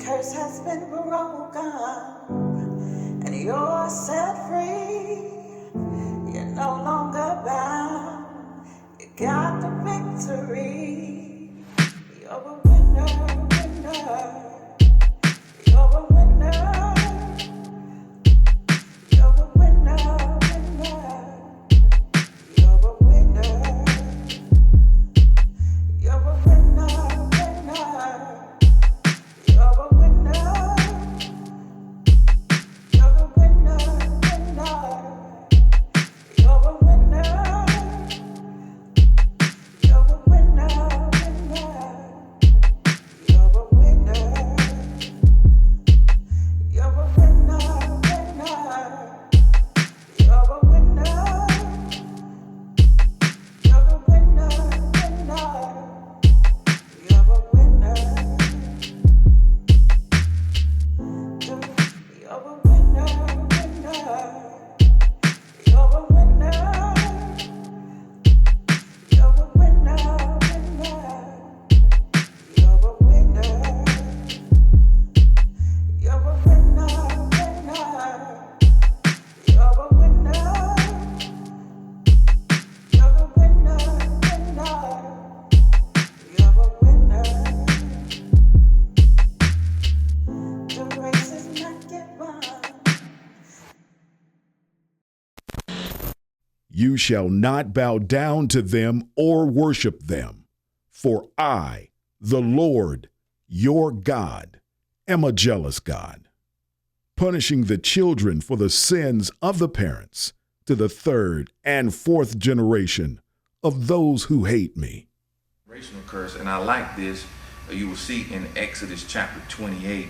curse has been broken, and you're set free. You're no longer bound. You got the victory. You're a winner, winner. You're a winner. You're a winner, winner. You're a winner. You're a winner, winner. You're a winner. You're a winner, winner. You're a winner. You're a winner, winner. You're a winner. You're a winner, winner. You're a winner. You're a winner, winner. You're a winner. You're a winner, winner. You're a winner. You're a winner, winner. You're a winner. You're a winner, winner. You're a winner. You're a winner, winner. You're a winner. The race is not yet won. You shall not bow down to them or worship them, for I, the Lord, your God, am a jealous God, punishing the children for the sins of the parents to the third and fourth generation of those who hate me. Generational curse, and I like this. You will see in Exodus chapter 28,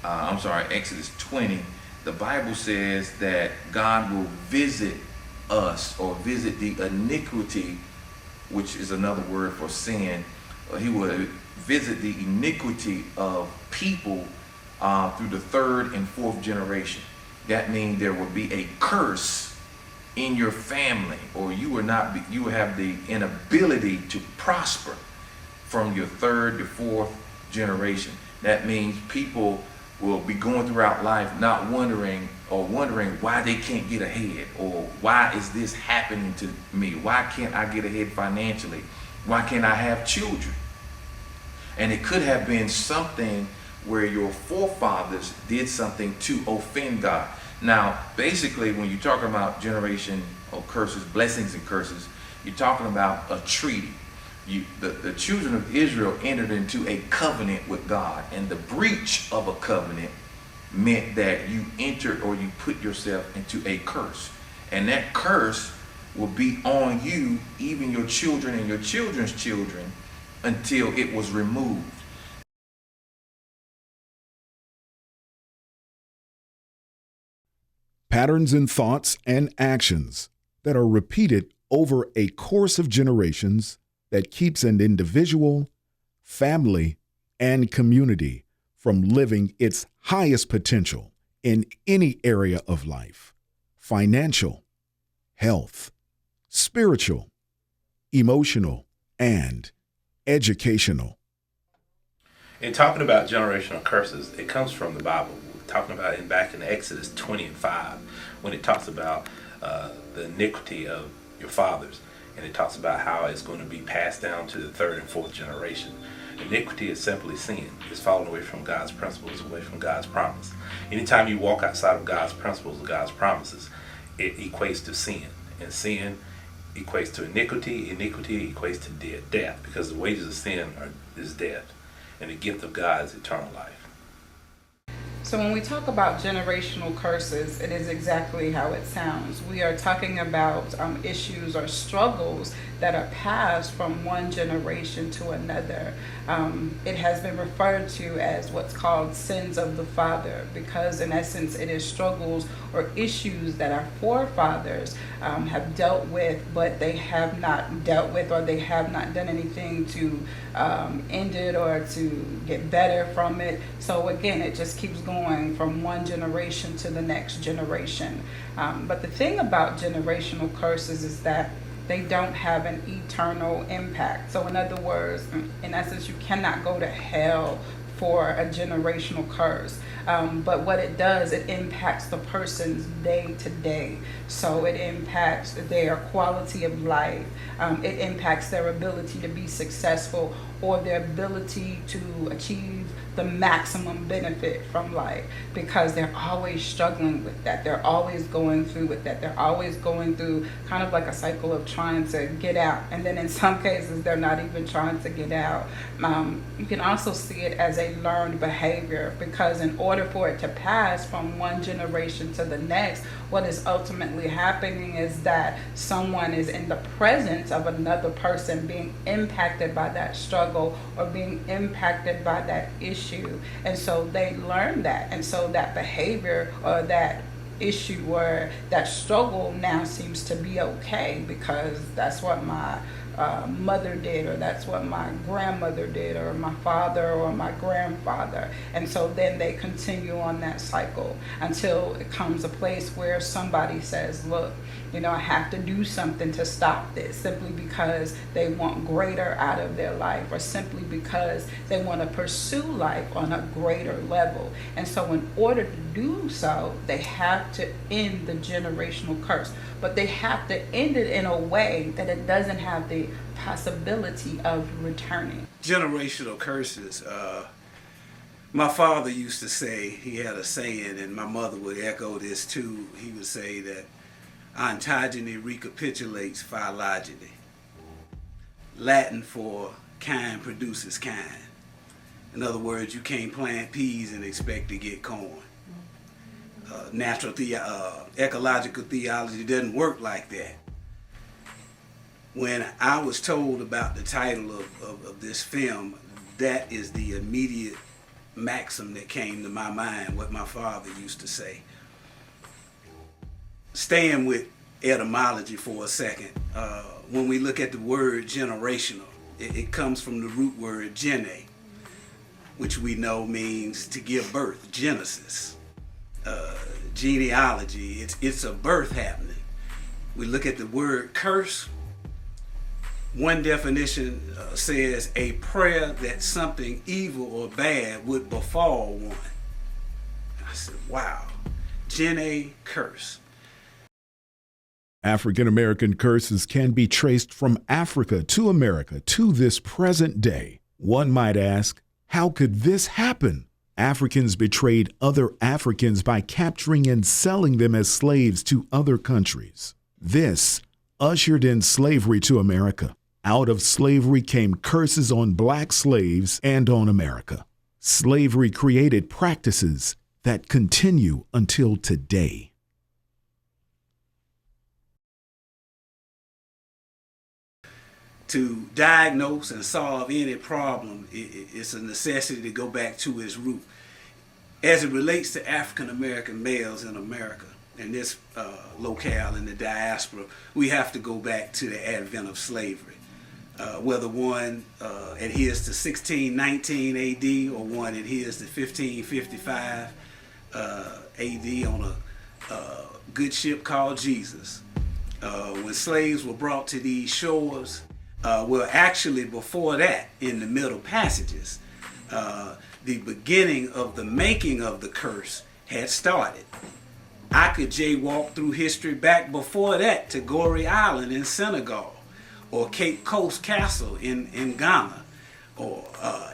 Exodus 20, the Bible says that God will visit us, or visit the iniquity, which is another word for sin. He will visit the iniquity of people through the third and fourth generation. That means there will be a curse in your family, or you will have the inability to prosper from your third to fourth generation. That means people will be going throughout life not wondering why they can't get ahead, or why is this happening to me? Why can't I get ahead financially? Why can't I have children? And it could have been something where your forefathers did something to offend God. Now, basically, when you're talking about generation of curses, blessings and curses, you're talking about a treaty. The children of Israel entered into a covenant with God, and the breach of a covenant meant that you entered, or you put yourself into a curse, and that curse will be on you, even your children and your children's children, until it was removed. Patterns in thoughts and actions that are repeated over a course of generations that keeps an individual, family, and community from living its highest potential in any area of life: financial, health, spiritual, emotional, and educational. In talking about generational curses, it comes from the Bible. We're talking about it back in Exodus 20 and 5, when it talks about the iniquity of your fathers. And it talks about how it's going to be passed down to the third and fourth generation. Iniquity is simply sin. It's falling away from God's principles, away from God's promise. Anytime you walk outside of God's principles and God's promises, it equates to sin. And sin equates to iniquity. Iniquity equates to death, because the wages of sin is death. And the gift of God is eternal life. So when we talk about generational curses, it is exactly how it sounds. We are talking about issues or struggles that are passed from one generation to another. It has been referred to as what's called sins of the father, because in essence it is struggles or issues that our forefathers have dealt with, but they have not dealt with, or they have not done anything to end it or to get better from it. So again, it just keeps going from one generation to the next generation. But the thing about generational curses is that they don't have an eternal impact. So in other words, in essence, you cannot go to hell for a generational curse. But what it does, it impacts the person's day to day. So it impacts their quality of life. It impacts their ability to be successful or their ability to achieve the maximum benefit from life, because they're always struggling with that. They're always going through with that. They're always going through kind of like a cycle of trying to get out. And then in some cases, they're not even trying to get out. You can also see it as a learned behavior, because in order for it to pass from one generation to the next, what is ultimately happening is that someone is in the presence of another person being impacted by that struggle or being impacted by that issue. And so they learn that. And so that behavior or that issue or that struggle now seems to be okay, because that's what my mother did, or that's what my grandmother did, or my father or my grandfather. And so then they continue on that cycle until it comes a place where somebody says, look, I have to do something to stop this, simply because they want greater out of their life, or simply because they want to pursue life on a greater level. And so in order to do so, they have to end the generational curse. But they have to end it in a way that it doesn't have the possibility of returning. Generational curses. My father used to say, he had a saying, and my mother would echo this too. He would say that ontogeny recapitulates phylogeny. Latin for kind produces kind. In other words, you can't plant peas and expect to get corn. Ecological theology doesn't work like that. When I was told about the title of this film, that is the immediate maxim that came to my mind, what my father used to say. Staying with etymology for a second, when we look at the word generational, it comes from the root word gene, which we know means to give birth, Genesis. Genealogy, it's a birth happening. We look at the word curse. One definition says a prayer that something evil or bad would befall one. I said, wow, gene curse. African American curses can be traced from Africa to America to this present day. One might ask, how could this happen? Africans betrayed other Africans by capturing and selling them as slaves to other countries. This ushered in slavery to America. Out of slavery came curses on black slaves and on America. Slavery created practices that continue until today. To diagnose and solve any problem, it's a necessity to go back to its root. As it relates to African American males in America, in this locale, in the diaspora, we have to go back to the advent of slavery. Whether one adheres to 1619 AD or one adheres to 1555 AD on a good ship called Jesus. When slaves were brought to these shores, well, actually before that, in the Middle Passages, the beginning of the making of the curse had started. I could jaywalk through history back before that to Gorée Island in Senegal, or Cape Coast Castle in Ghana, or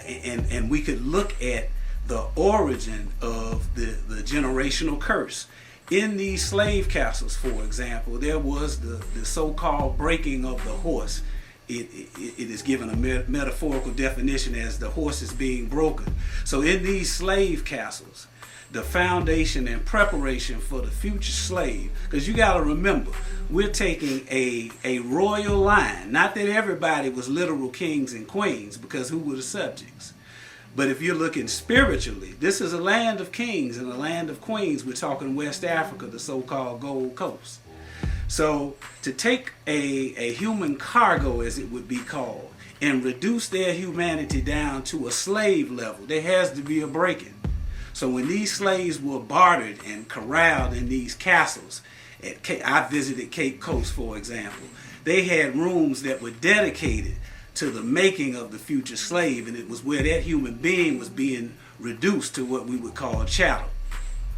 and we could look at the origin of the generational curse. In these slave castles, for example, there was the so-called breaking of the horse. It is given a metaphorical definition as the horse is being broken. So in these slave castles, the foundation and preparation for the future slave, because you got to remember, we're taking a royal line. Not that everybody was literal kings and queens, because who were the subjects? But if you're looking spiritually, this is a land of kings and a land of queens. We're talking West Africa, the so-called Gold Coast. So to take a human cargo, as it would be called, and reduce their humanity down to a slave level, there has to be a breaking. So when these slaves were bartered and corralled in these castles, I visited Cape Coast, for example, they had rooms that were dedicated to the making of the future slave, and it was where that human being was being reduced to what we would call chattel.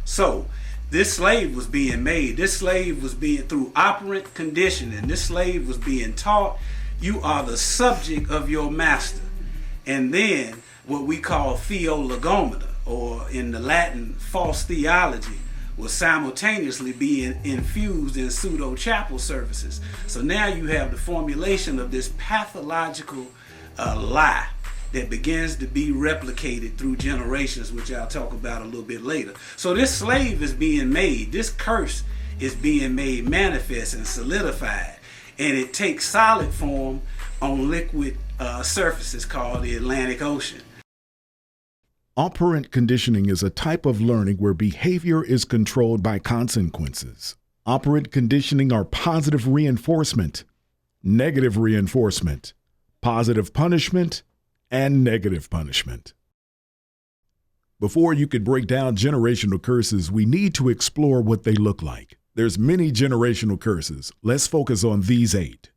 So this slave was being made. This slave was being, through operant conditioning, this slave was being taught, you are the subject of your master. And then what we call theologomena, or in the Latin, false theology, was simultaneously being infused in pseudo chapel services. So now you have the formulation of this pathological lie that begins to be replicated through generations, which I'll talk about a little bit later. So this slave is being made, this curse is being made manifest and solidified, and it takes solid form on liquid surfaces called the Atlantic Ocean. Operant conditioning is a type of learning where behavior is controlled by consequences. Operant conditioning are positive reinforcement, negative reinforcement, positive punishment, and negative punishment. Before you could break down generational curses, we need to explore what they look like. There's many generational curses. Let's focus on these 8.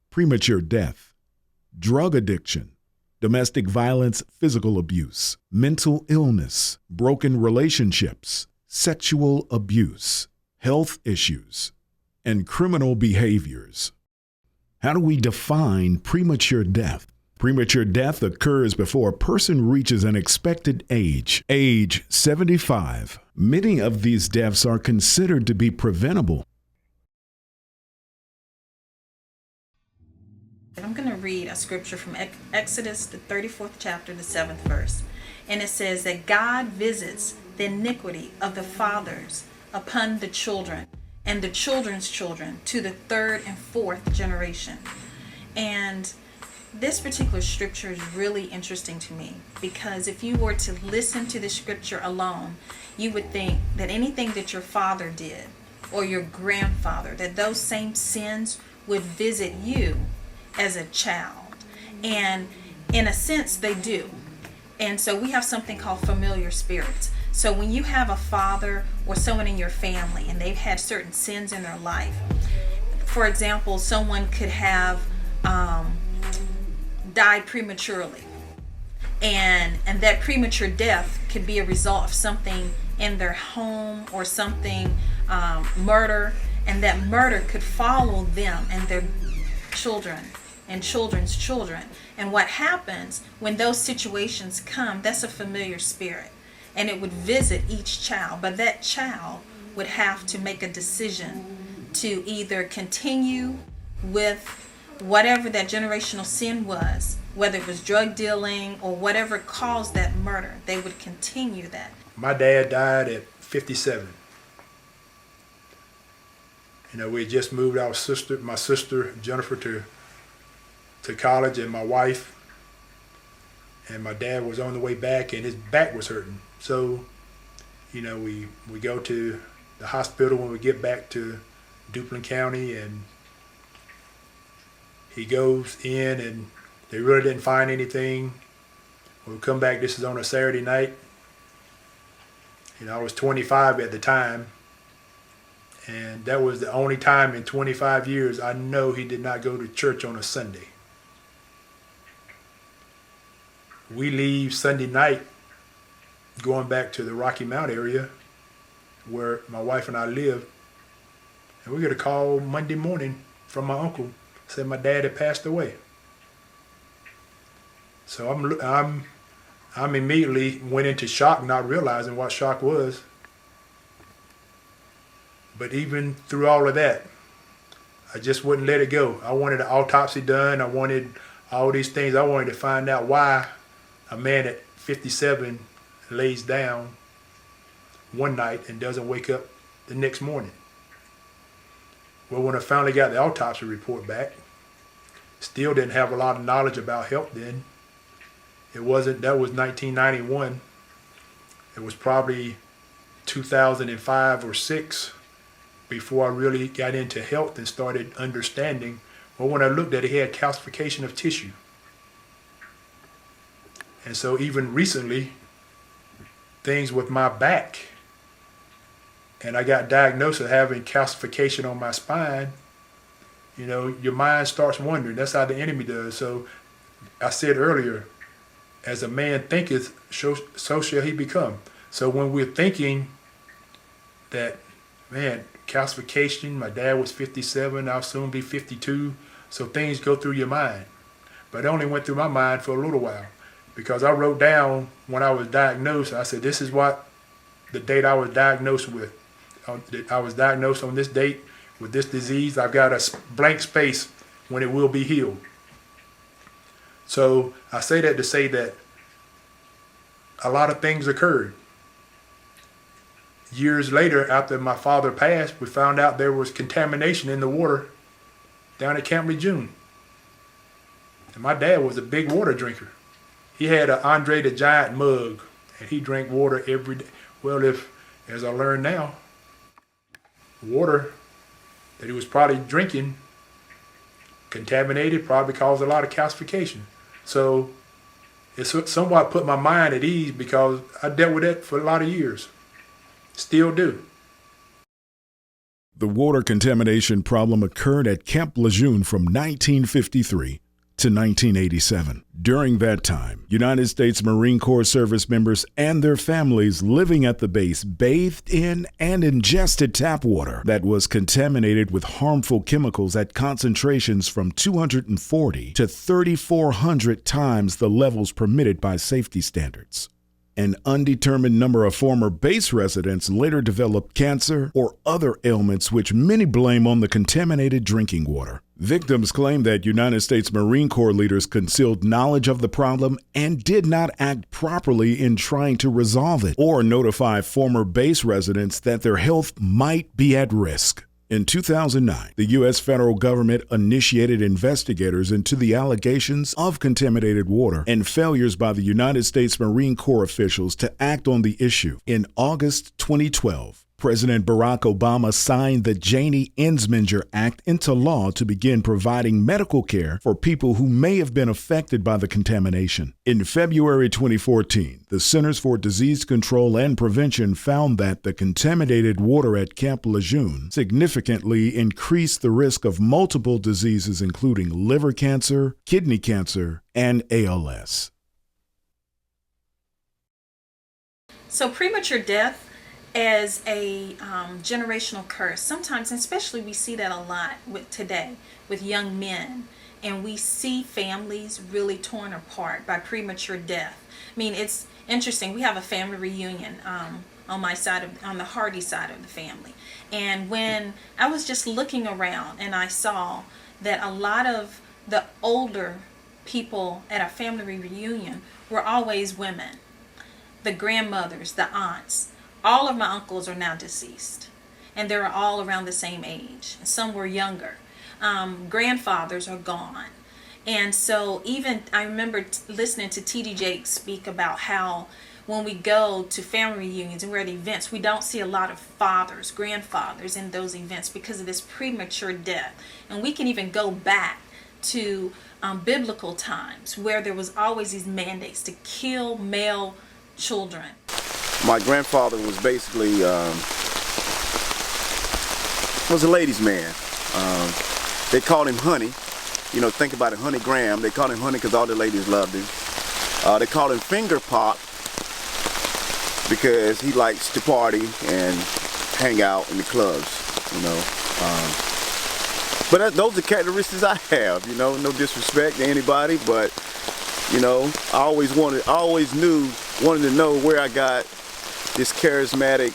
Premature death, drug addiction, domestic violence, physical abuse, mental illness, broken relationships, sexual abuse, health issues, and criminal behaviors. How do we define premature death? Premature death occurs before a person reaches an expected age 75. Many of these deaths are considered to be preventable. I'm going to read a scripture from Exodus, the 34th chapter, the 7th verse. And it says that God visits the iniquity of the fathers upon the children and the children's children to the 3rd and 4th generation. And this particular scripture is really interesting to me, because if you were to listen to the scripture alone, you would think that anything that your father did or your grandfather, that those same sins would visit you as a child. And in a sense they do. And so we have something called familiar spirits. So when you have a father or someone in your family and they've had certain sins in their life, for example, someone could have died prematurely, and that premature death could be a result of something in their home or something, murder, and that murder could follow them and their children and children's children. And what happens when those situations come, that's a familiar spirit, and it would visit each child, but that child would have to make a decision to either continue with whatever that generational sin was, whether it was drug dealing or whatever caused that murder. They would continue that. My dad died at 57. We had just moved my sister Jennifer to college, and my wife, and my dad was on the way back and his back was hurting. So, we go to the hospital when we get back to Duplin County, and he goes in and they really didn't find anything. When we come back, this is on a Saturday night. I was 25 at the time, and that was the only time in 25 years I know he did not go to church on a Sunday. We leave Sunday night going back to the Rocky Mount area where my wife and I live, and we get a call Monday morning from my uncle, said my dad had passed away. So I'm immediately went into shock, not realizing what shock was. But even through all of that, I just wouldn't let it go. I wanted an autopsy done. I wanted all these things. I wanted to find out why a man at 57 lays down one night and doesn't wake up the next morning. Well, when I finally got the autopsy report back, still didn't have a lot of knowledge about health then. That was 1991. It was probably 2005 or 6 before I really got into health and started understanding. Well, when I looked at it, he had calcification of tissue. And so even recently, things with my back, and I got diagnosed with having calcification on my spine, your mind starts wondering. That's how the enemy does. So I said earlier, as a man thinketh, so shall he become. So when we're thinking that, man, calcification, my dad was 57, I'll soon be 52, so things go through your mind. But it only went through my mind for a little while, because I wrote down when I was diagnosed, I said, this is what the date I was diagnosed with. I was diagnosed on this date with this disease. I've got a blank space when it will be healed. So I say that to say that a lot of things occurred. Years later, after my father passed, we found out there was contamination in the water down at Camp Lejeune. And my dad was a big water drinker. He had an Andre the Giant mug, and he drank water every day. Well, as I learn now, water that he was probably drinking, contaminated, probably caused a lot of calcification. So it's somewhat put my mind at ease, because I dealt with that for a lot of years. Still do. The water contamination problem occurred at Camp Lejeune from 1953 to 1987. During that time, United States Marine Corps service members and their families living at the base bathed in and ingested tap water that was contaminated with harmful chemicals at concentrations from 240 to 3,400 times the levels permitted by safety standards. An undetermined number of former base residents later developed cancer or other ailments, which many blame on the contaminated drinking water. Victims claim that United States Marine Corps leaders concealed knowledge of the problem and did not act properly in trying to resolve it or notify former base residents that their health might be at risk. In 2009, the U.S. federal government initiated investigators into the allegations of contaminated water and failures by the United States Marine Corps officials to act on the issue. In August 2012, President Barack Obama signed the Janie Ensminger Act into law to begin providing medical care for people who may have been affected by the contamination. In February 2014, the Centers for Disease Control and Prevention found that the contaminated water at Camp Lejeune significantly increased the risk of multiple diseases, including liver cancer, kidney cancer, and ALS. So premature death as a generational curse. Sometimes, especially we see that a lot today with young men, and we see families really torn apart by premature death. I mean, it's interesting. We have a family reunion on the Hardy side of the family, and when I was just looking around and I saw that a lot of the older people at our family reunion were always women, the grandmothers, the aunts. All of my uncles are now deceased, and they're all around the same age. Some were younger. Grandfathers are gone. And so even I remember listening to T.D. Jakes speak about how when we go to family reunions and we're at events, we don't see a lot of fathers, grandfathers in those events because of this premature death. And we can even go back to biblical times where there was always these mandates to kill male children. My grandfather was basically was a ladies' man. They called him Honey. You know, think about it, Honey Graham. They called him Honey because all the ladies loved him. They called him Finger Pop because he likes to party and hang out in the clubs. You know, but those are characteristics I have. You know, no disrespect to anybody, but you know, I always wanted to know where I got this charismatic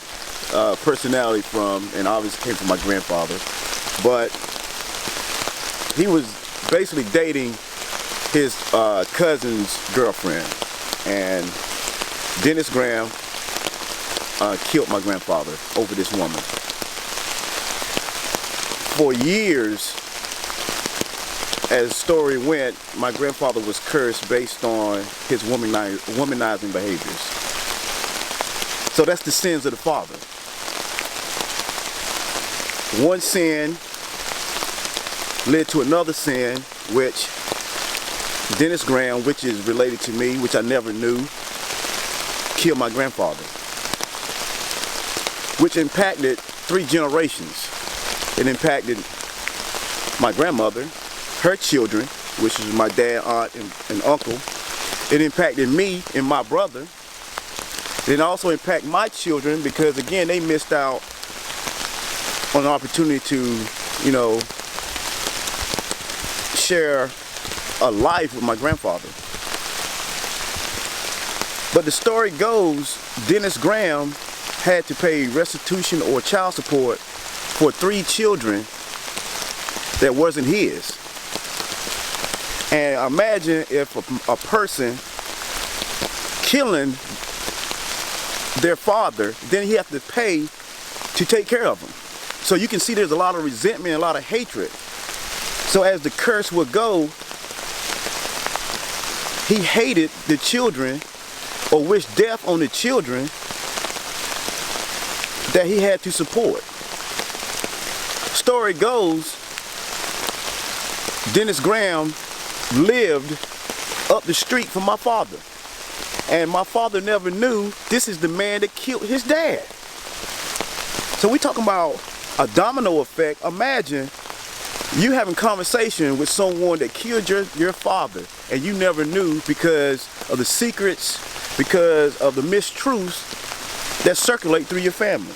personality from, and obviously came from my grandfather. But he was basically dating his cousin's girlfriend, and Dennis Graham killed my grandfather over this woman. For years, as the story went, my grandfather was cursed based on his womanizing behaviors. So that's the sins of the father. One sin led to another sin, which Dennis Graham, which is related to me, which I never knew, killed my grandfather, which impacted 3 generations. It impacted my grandmother, her children, which is my dad, aunt, and uncle. It impacted me and my brother. It also impacted my children because, again, they missed out on the opportunity to, you know, share a life with my grandfather. But the story goes, Dennis Graham had to pay restitution or child support for 3 children that wasn't his. And imagine if a person killing their father, then he has to pay to take care of them. So you can see there's a lot of resentment, a lot of hatred. So as the curse would go, he hated the children or wished death on the children that he had to support. Story goes, Dennis Graham lived up the street from my father. And my father never knew this is the man that killed his dad. So we talking about a domino effect. Imagine you having conversation with someone that killed your father and you never knew because of the secrets, because of the mistruths that circulate through your family.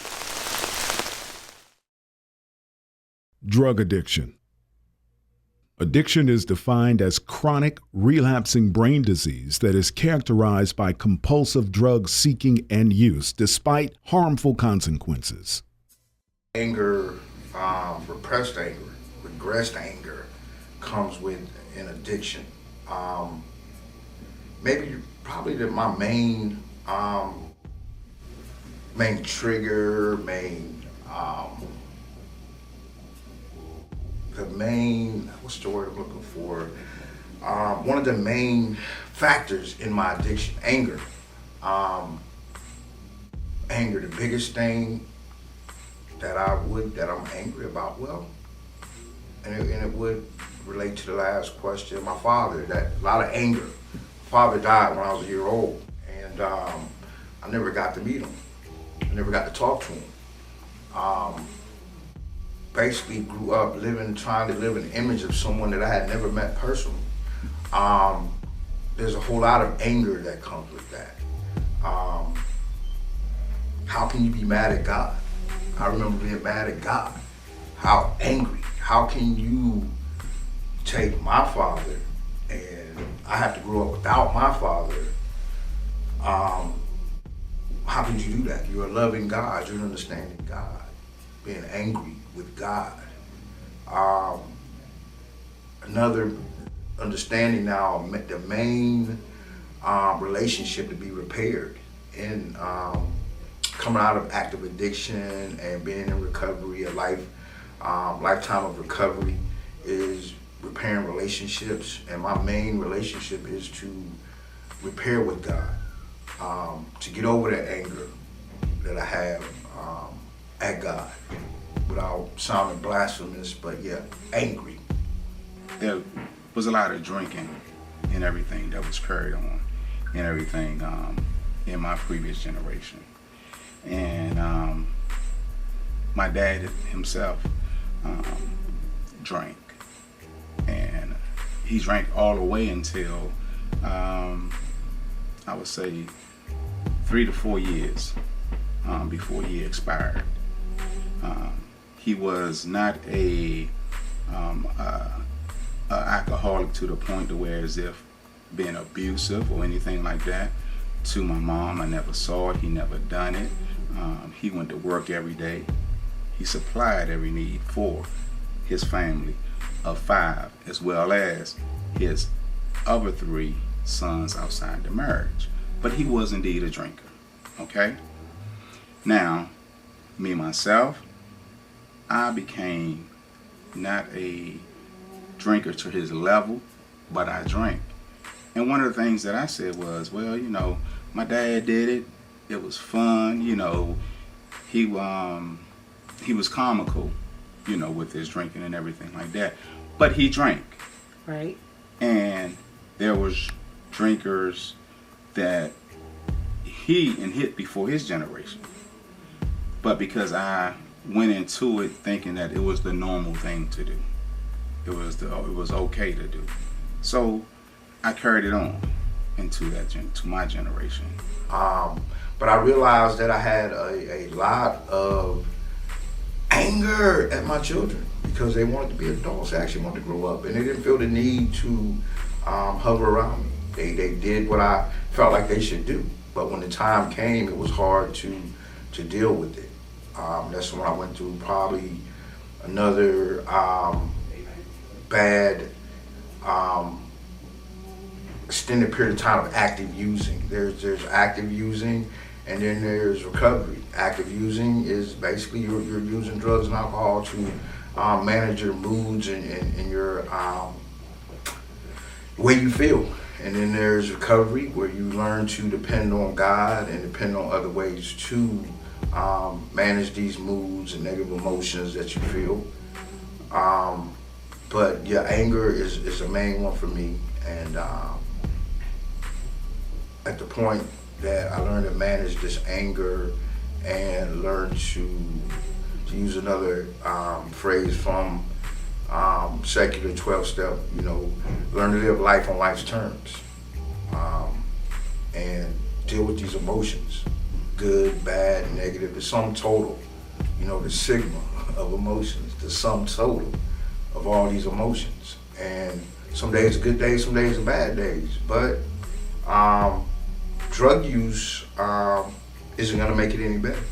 Drug addiction. Addiction is defined as chronic, relapsing brain disease that is characterized by compulsive drug seeking and use, despite harmful consequences. Anger, repressed anger, regressed anger comes with an addiction. Probably my main trigger, what's the word I'm looking for? One of the main factors in my addiction, anger. Anger, the biggest thing that I'm angry about, and it would relate to the last question. My father, that a lot of anger. Father died when I was a year old, and I never got to meet him. I never got to talk to him. Basically grew up trying to live an image of someone that I had never met personally. There's a whole lot of anger that comes with that. How can you be mad at God? I remember being mad at God. How angry. How can you take my father, and I have to grow up without my father? How can you do that? You're a loving God. You're an understanding God. Being angry with God. Another understanding now, the main relationship to be repaired in coming out of active addiction and being in recovery, a lifetime of recovery is repairing relationships. And my main relationship is to repair with God, to get over that anger that I have at God, without sounding blasphemous, but yeah, angry. There was a lot of drinking and everything that was carried on and everything in my previous generation. And my dad himself drank. And he drank all the way until, I would say, 3 to 4 years before he expired. He was not a alcoholic to the point to where as if being abusive or anything like that to my mom. I never saw it. He never done it. He went to work every day. He supplied every need for his family of 5, as well as his other 3 sons outside the marriage. But he was indeed a drinker. Okay? Now, me myself, I became not a drinker to his level, but I drank. And one of the things that I said was, well, you know, my dad did it. It was fun. You know, he was comical, you know, with his drinking and everything like that. But he drank. Right. And there was drinkers that he hit before his generation. But because I went into it thinking that it was the normal thing to do. It was okay to do. So I carried it on into to my generation. But I realized that I had a lot of anger at my children because they wanted to be adults. They actually wanted to grow up, and they didn't feel the need to hover around me. They did what I felt like they should do. But when the time came, it was hard to deal with it. That's when I went through probably another bad extended period of time of active using. There's active using, and then there's recovery. Active using is basically you're using drugs and alcohol to manage your moods and your way you feel. And then there's recovery, where you learn to depend on God and depend on other ways to manage these moods and negative emotions that you feel. But yeah, anger is the main one for me. And at the point that I learned to manage this anger and learn to use another phrase from secular 12-step, learn to live life on life's terms, and deal with these emotions, good, bad, negative, the sum total, the sigma of emotions, the sum total of all these emotions. And some days are good days, some days are bad days, but drug use isn't gonna make it any better.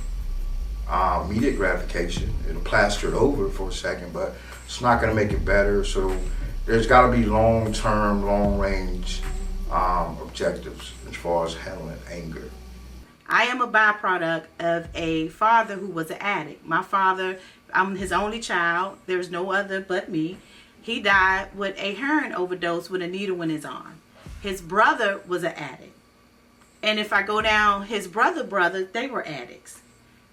Immediate gratification, it'll plaster it over for a second, but it's not gonna make it better. So there's gotta be long-term, long-range objectives as far as handling anger. I am a byproduct of a father who was an addict. My father, I'm his only child. There's no other but me. He died with a heroin overdose with a needle in his arm. His brother was an addict. And if I go down, his brothers, they were addicts.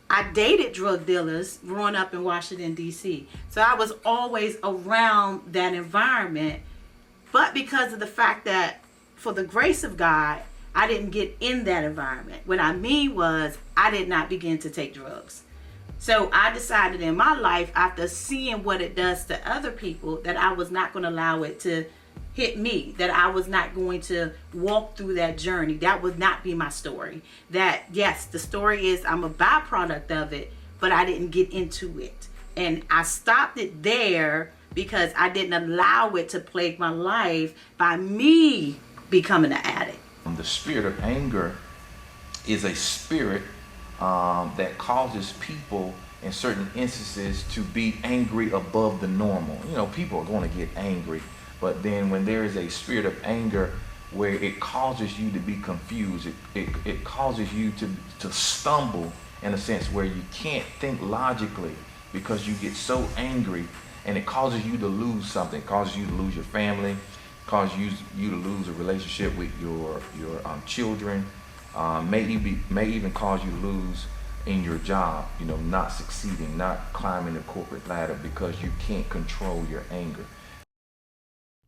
I dated drug dealers growing up in Washington, D.C. So I was always around that environment. But because of the fact that, for the grace of God, I didn't get in that environment. What I mean was, I did not begin to take drugs. So I decided in my life, after seeing what it does to other people, that I was not going to allow it to hit me, that I was not going to walk through that journey. That would not be my story. That, yes, the story is I'm a byproduct of it, but I didn't get into it. And I stopped it there because I didn't allow it to plague my life by me becoming an addict. The spirit of anger is a spirit that causes people in certain instances to be angry above the normal. People are going to get angry. But then when there is a spirit of anger where it causes you to be confused, it causes you to stumble in a sense where you can't think logically because you get so angry, and it causes you to lose something. It causes you to lose your family, causes you to lose a relationship with your children, may even cause you to lose in your job, not succeeding, not climbing the corporate ladder because you can't control your anger.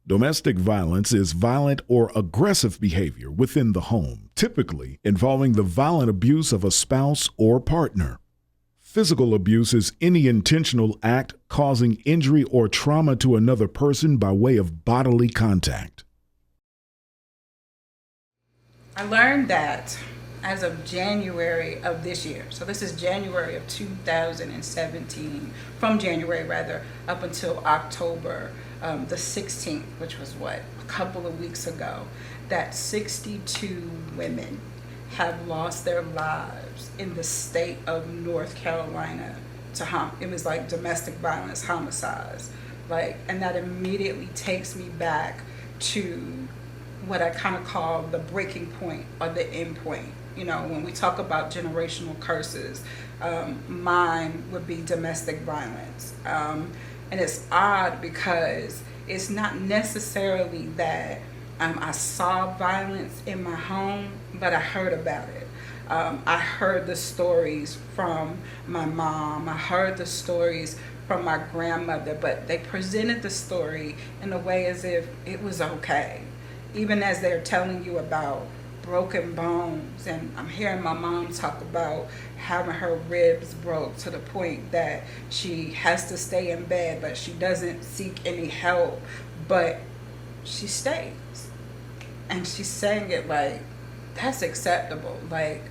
Domestic violence is violent or aggressive behavior within the home, typically involving the violent abuse of a spouse or partner. Physical abuse is any intentional act causing injury or trauma to another person by way of bodily contact. I learned that as of January of this year. So this is January of 2017, from January rather, up until October the 16th, which was a couple of weeks ago, that 62 women have lost their lives in the state of North Carolina it was like domestic violence homicides. And that immediately takes me back to what I kind of call the breaking point or the end point. When we talk about generational curses, mine would be domestic violence. And it's odd because it's not necessarily that I saw violence in my home, but I heard about it. I heard the stories from my mom. I heard the stories from my grandmother, but they presented the story in a way as if it was okay. Even as they're telling you about broken bones, and I'm hearing my mom talk about having her ribs broke to the point that she has to stay in bed, but she doesn't seek any help. But she stays. And she's saying it like, that's acceptable. Like,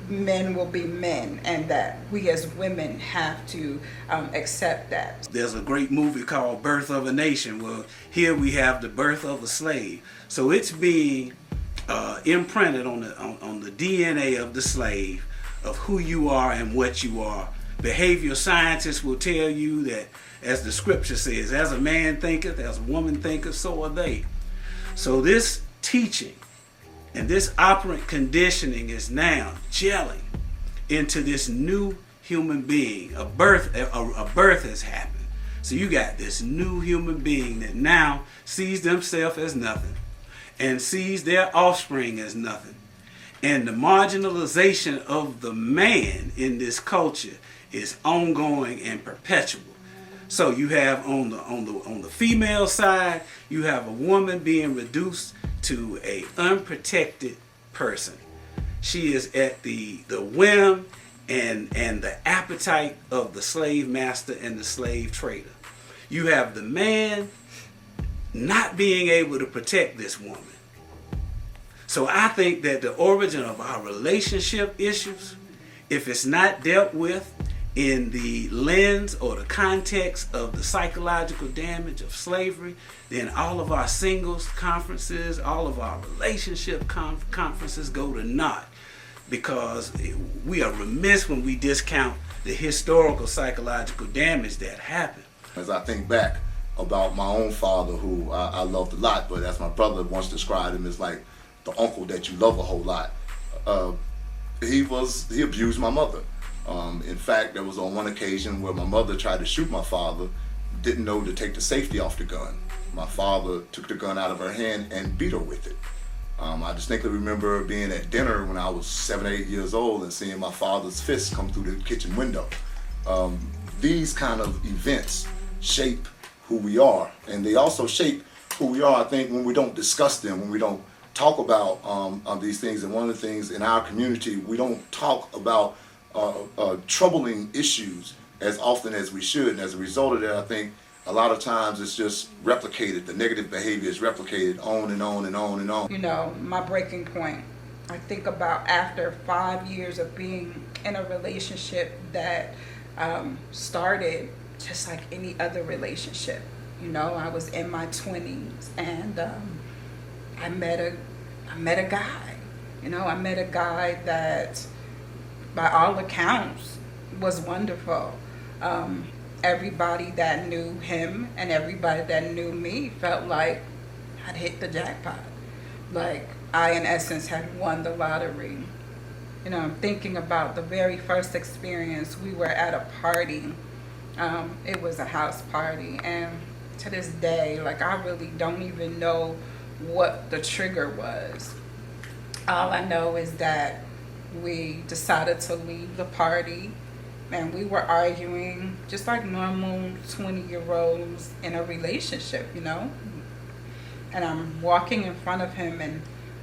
men will be men, and that we as women have to accept that. There's a great movie called Birth of a Nation. Well, here we have the birth of a slave. So it's being imprinted on the DNA of the slave, of who you are and what you are. Behavioral scientists will tell you that, as the scripture says, as a man thinketh, as a woman thinketh, so are they. So this teaching and this operant conditioning is now gelling into this new human being. A birth has happened. So you got this new human being that now sees themselves as nothing and sees their offspring as nothing. And the marginalization of the man in this culture is ongoing and perpetual. So you have on the female side, you have a woman being reduced to a unprotected person. She is at the whim and the appetite of the slave master and the slave trader. You have the man not being able to protect this woman. So I think that the origin of our relationship issues, if it's not dealt with in the lens or the context of the psychological damage of slavery, then all of our singles conferences, all of our relationship conferences go to naught, because we are remiss when we discount the historical psychological damage that happened. As I think back about my own father, who I loved a lot, but as my brother once described him, as like the uncle that you love a whole lot, he abused my mother. In fact, there was on one occasion where my mother tried to shoot my father, didn't know to take the safety off the gun. My father took the gun out of her hand and beat her with it. I distinctly remember being at dinner when I was 7 or 8 years old and seeing my father's fist come through the kitchen window. These kind of events shape who we are, and they also shape who we are, I think, when we don't discuss them, when we don't talk about these things. And one of the things in our community, we don't talk about troubling issues as often as we should, and as a result of that, I think a lot of times it's just replicated. The negative behavior is replicated on and on and on and on. You know, my breaking point, I think about after 5 years of being in a relationship that started just like any other relationship. You know, I was in my 20s, and I met a guy. You know, I met a guy that, by all accounts, was wonderful. Everybody that knew him and everybody that knew me felt like I'd hit the jackpot. Like I, in essence, had won the lottery. You know, I'm thinking about the very first experience. We were at a party. It was a house party, and to this day, like, I really don't even know what the trigger was. All I know is that we decided to leave the party, and we were arguing just like normal 20-year-olds in a relationship, you know? And I'm walking in front of him, and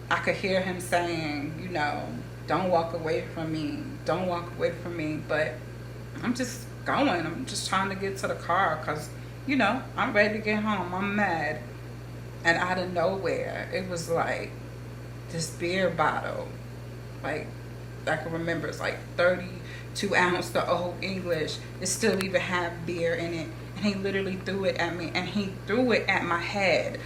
I could hear him saying, you know, don't walk away from me, don't walk away from me. But I'm just going. I'm just trying to get to the car because, you know, I'm ready to get home. I'm mad. And out of nowhere, it was like this beer bottle. Like, I can remember it's like 32 ounce, the Old English. It still even had beer in it. And he literally threw it at me, and he threw it at my head.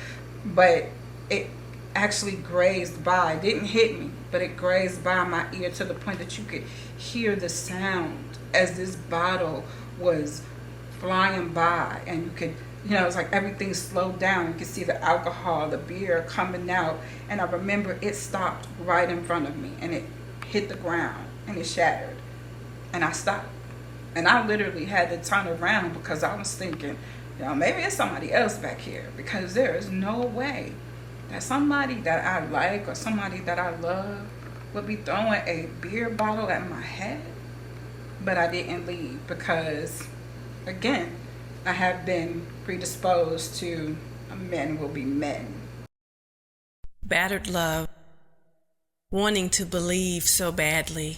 But it actually grazed by. It didn't hit me, but it grazed by my ear to the point that you could hear the sound as this bottle was flying by. And you could, you know, it's like everything slowed down. You could see the alcohol, the beer coming out. And I remember it stopped right in front of me, and it hit the ground, and it shattered. And I stopped. And I literally had to turn around because I was thinking, you know, maybe it's somebody else back here, because there is no way that somebody that I like or somebody that I love would be throwing a beer bottle at my head. But I didn't leave because, again, I have been predisposed to men will be men. Battered love, wanting to believe so badly,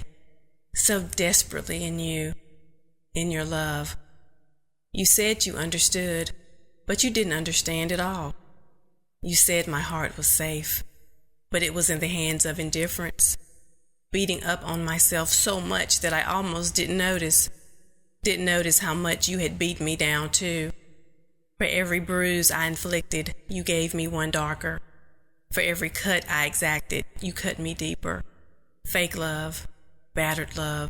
so desperately in you, in your love. You said you understood, but you didn't understand at all. You said my heart was safe, but it was in the hands of indifference, beating up on myself so much that I almost didn't notice how much you had beat me down too. For every bruise I inflicted, you gave me one darker. For every cut I exacted, you cut me deeper. Fake love, battered love,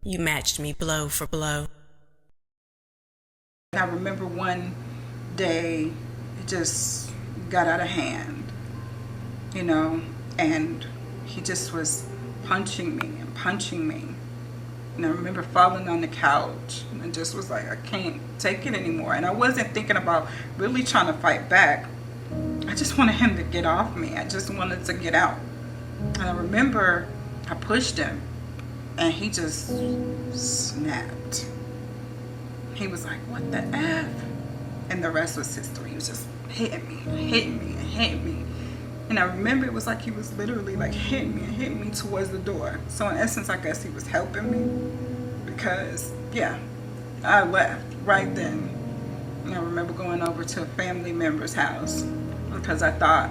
you matched me blow for blow. I remember one day it just got out of hand, you know, and he just was punching me. And I remember falling on the couch and just was like, I can't take it anymore. And I wasn't thinking about really trying to fight back. I just wanted him to get off me. I just wanted to get out. And I remember I pushed him and he just snapped. He was like, what the F? And the rest was history. He was just hitting me. And I remember it was like he was literally like hitting me towards the door. So in essence, I guess he was helping me because, yeah, I left right then. And I remember going over to a family member's house because I thought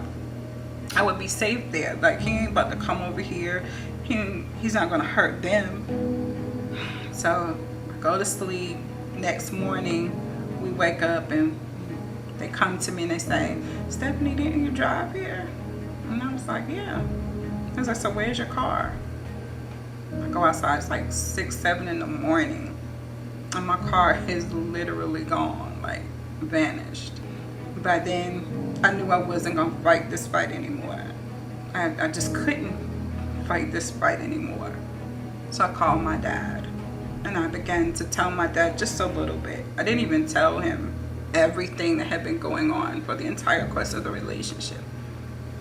I would be safe there. Like, he ain't about to come over here. He's not going to hurt them. So I go to sleep. Next morning, we wake up and they come to me and they say, Stephanie, didn't you drive here? And I was like, yeah. I was like, so where's your car? I go outside, it's like 6, 7 in the morning. And my car is literally gone, like vanished. By then, I knew I wasn't gonna fight this fight anymore. I just couldn't fight this fight anymore. So I called my dad. And I began to tell my dad just a little bit. I didn't even tell him everything that had been going on for the entire course of the relationship.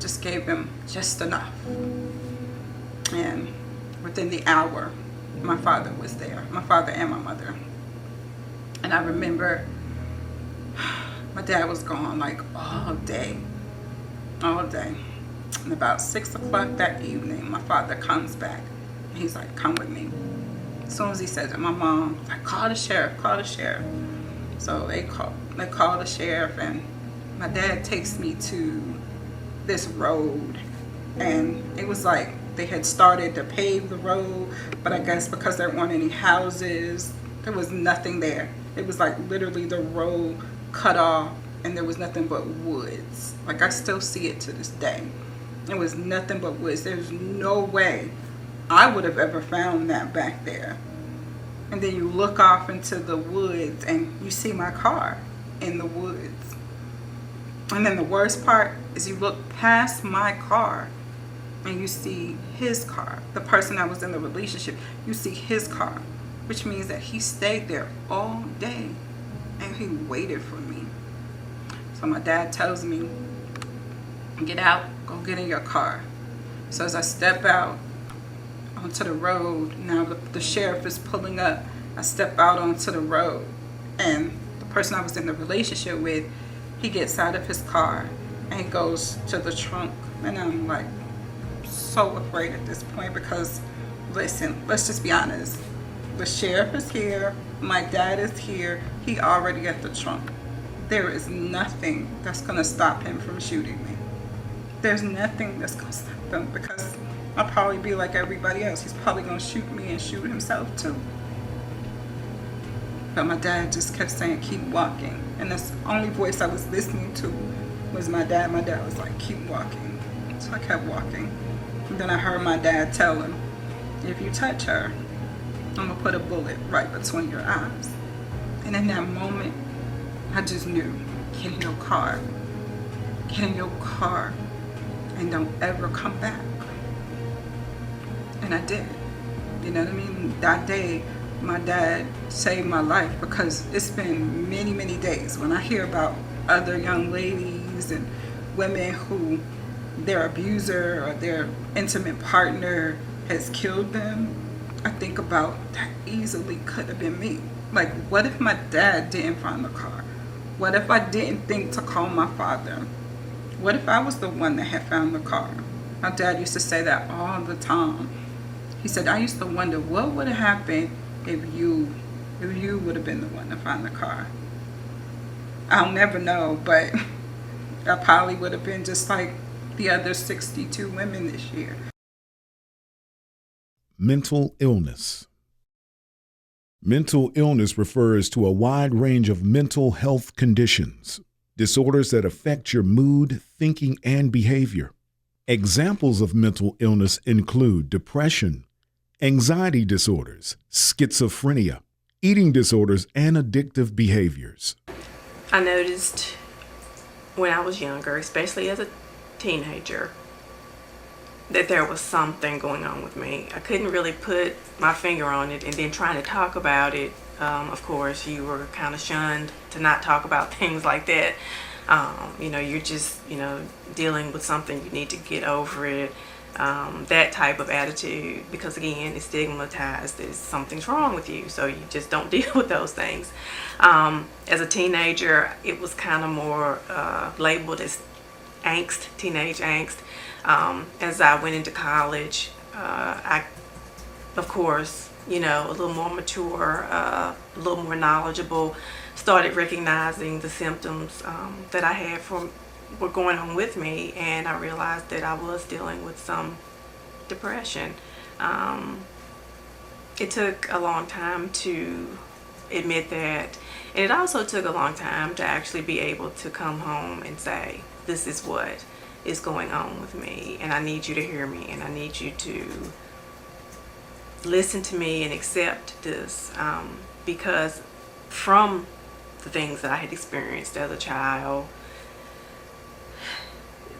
Just gave him just enough. And within the hour, my father was there. My father and my mother. And I remember my dad was gone like all day. And about 6 o'clock that evening, my father comes back. And he's like, come with me. As soon as he says it, my mom was like, call the sheriff. So they call the sheriff, and my dad takes me to this road. And it was like they had started to pave the road, but I guess because there weren't any houses, there was nothing there. It was like literally the road cut off, and there was nothing but woods. Like, I still see it to this day. It was nothing but woods. There's no way I would have ever found that back there. And then you look off into the woods and you see my car in the woods. And then the worst part is you look past my car and you see his car. The person I was in the relationship, you see his car, which means that he stayed there all day and he waited for me. So my dad tells me, get out, go get in your car. So as I step out onto the road, now the sheriff is pulling up. I step out onto the road, and the person I was in the relationship with, he gets out of his car and he goes to the trunk. And I'm like so afraid at this point because, listen, let's just be honest. The sheriff is here, my dad is here, he already at the trunk. There is nothing that's gonna stop him from shooting me. There's nothing that's gonna stop him because I'll probably be like everybody else. He's probably gonna shoot me and shoot himself too. But my dad just kept saying, keep walking. And that's the only voice I was listening to was my dad. My dad was like, keep walking. So I kept walking. And then I heard my dad tell him, if you touch her, I'm gonna put a bullet right between your eyes. And in that moment, I just knew, get in your car. Get in your car and don't ever come back. And I did. You know what I mean? That day, my dad saved my life because it's been many, many days when I hear about other young ladies and women who their abuser or their intimate partner has killed them. I think about that easily could have been me. Like, what if my dad didn't find the car? What if I didn't think to call my father? What if I was the one that had found the car? My dad used to say that all the time. He said, I used to wonder what would have happened if you would have been the one to find the car. I'll never know, but I probably would have been just like the other 62 women this year. Mental illness. Mental illness refers to a wide range of mental health conditions, disorders that affect your mood, thinking, and behavior. Examples of mental illness include depression, anxiety disorders, schizophrenia, eating disorders, and addictive behaviors. I noticed when I was younger, especially as a teenager, that there was something going on with me. I couldn't really put my finger on it, and then trying to talk about it, of course, you were kind of shunned to not talk about things like that. You're just, dealing with something, you need to get over it. That type of attitude, because again, it's stigmatized as something's wrong with you, so you just don't deal with those things. As a teenager, it was kind of more labeled as angst, teenage angst. As I went into college, I, of course, a little more mature, a little more knowledgeable, started recognizing the symptoms that I had were going on with me, and I realized that I was dealing with some depression. It took a long time to admit that, and it also took a long time to actually be able to come home and say, this is what is going on with me, and I need you to hear me, and I need you to listen to me and accept this, because from the things that I had experienced as a child,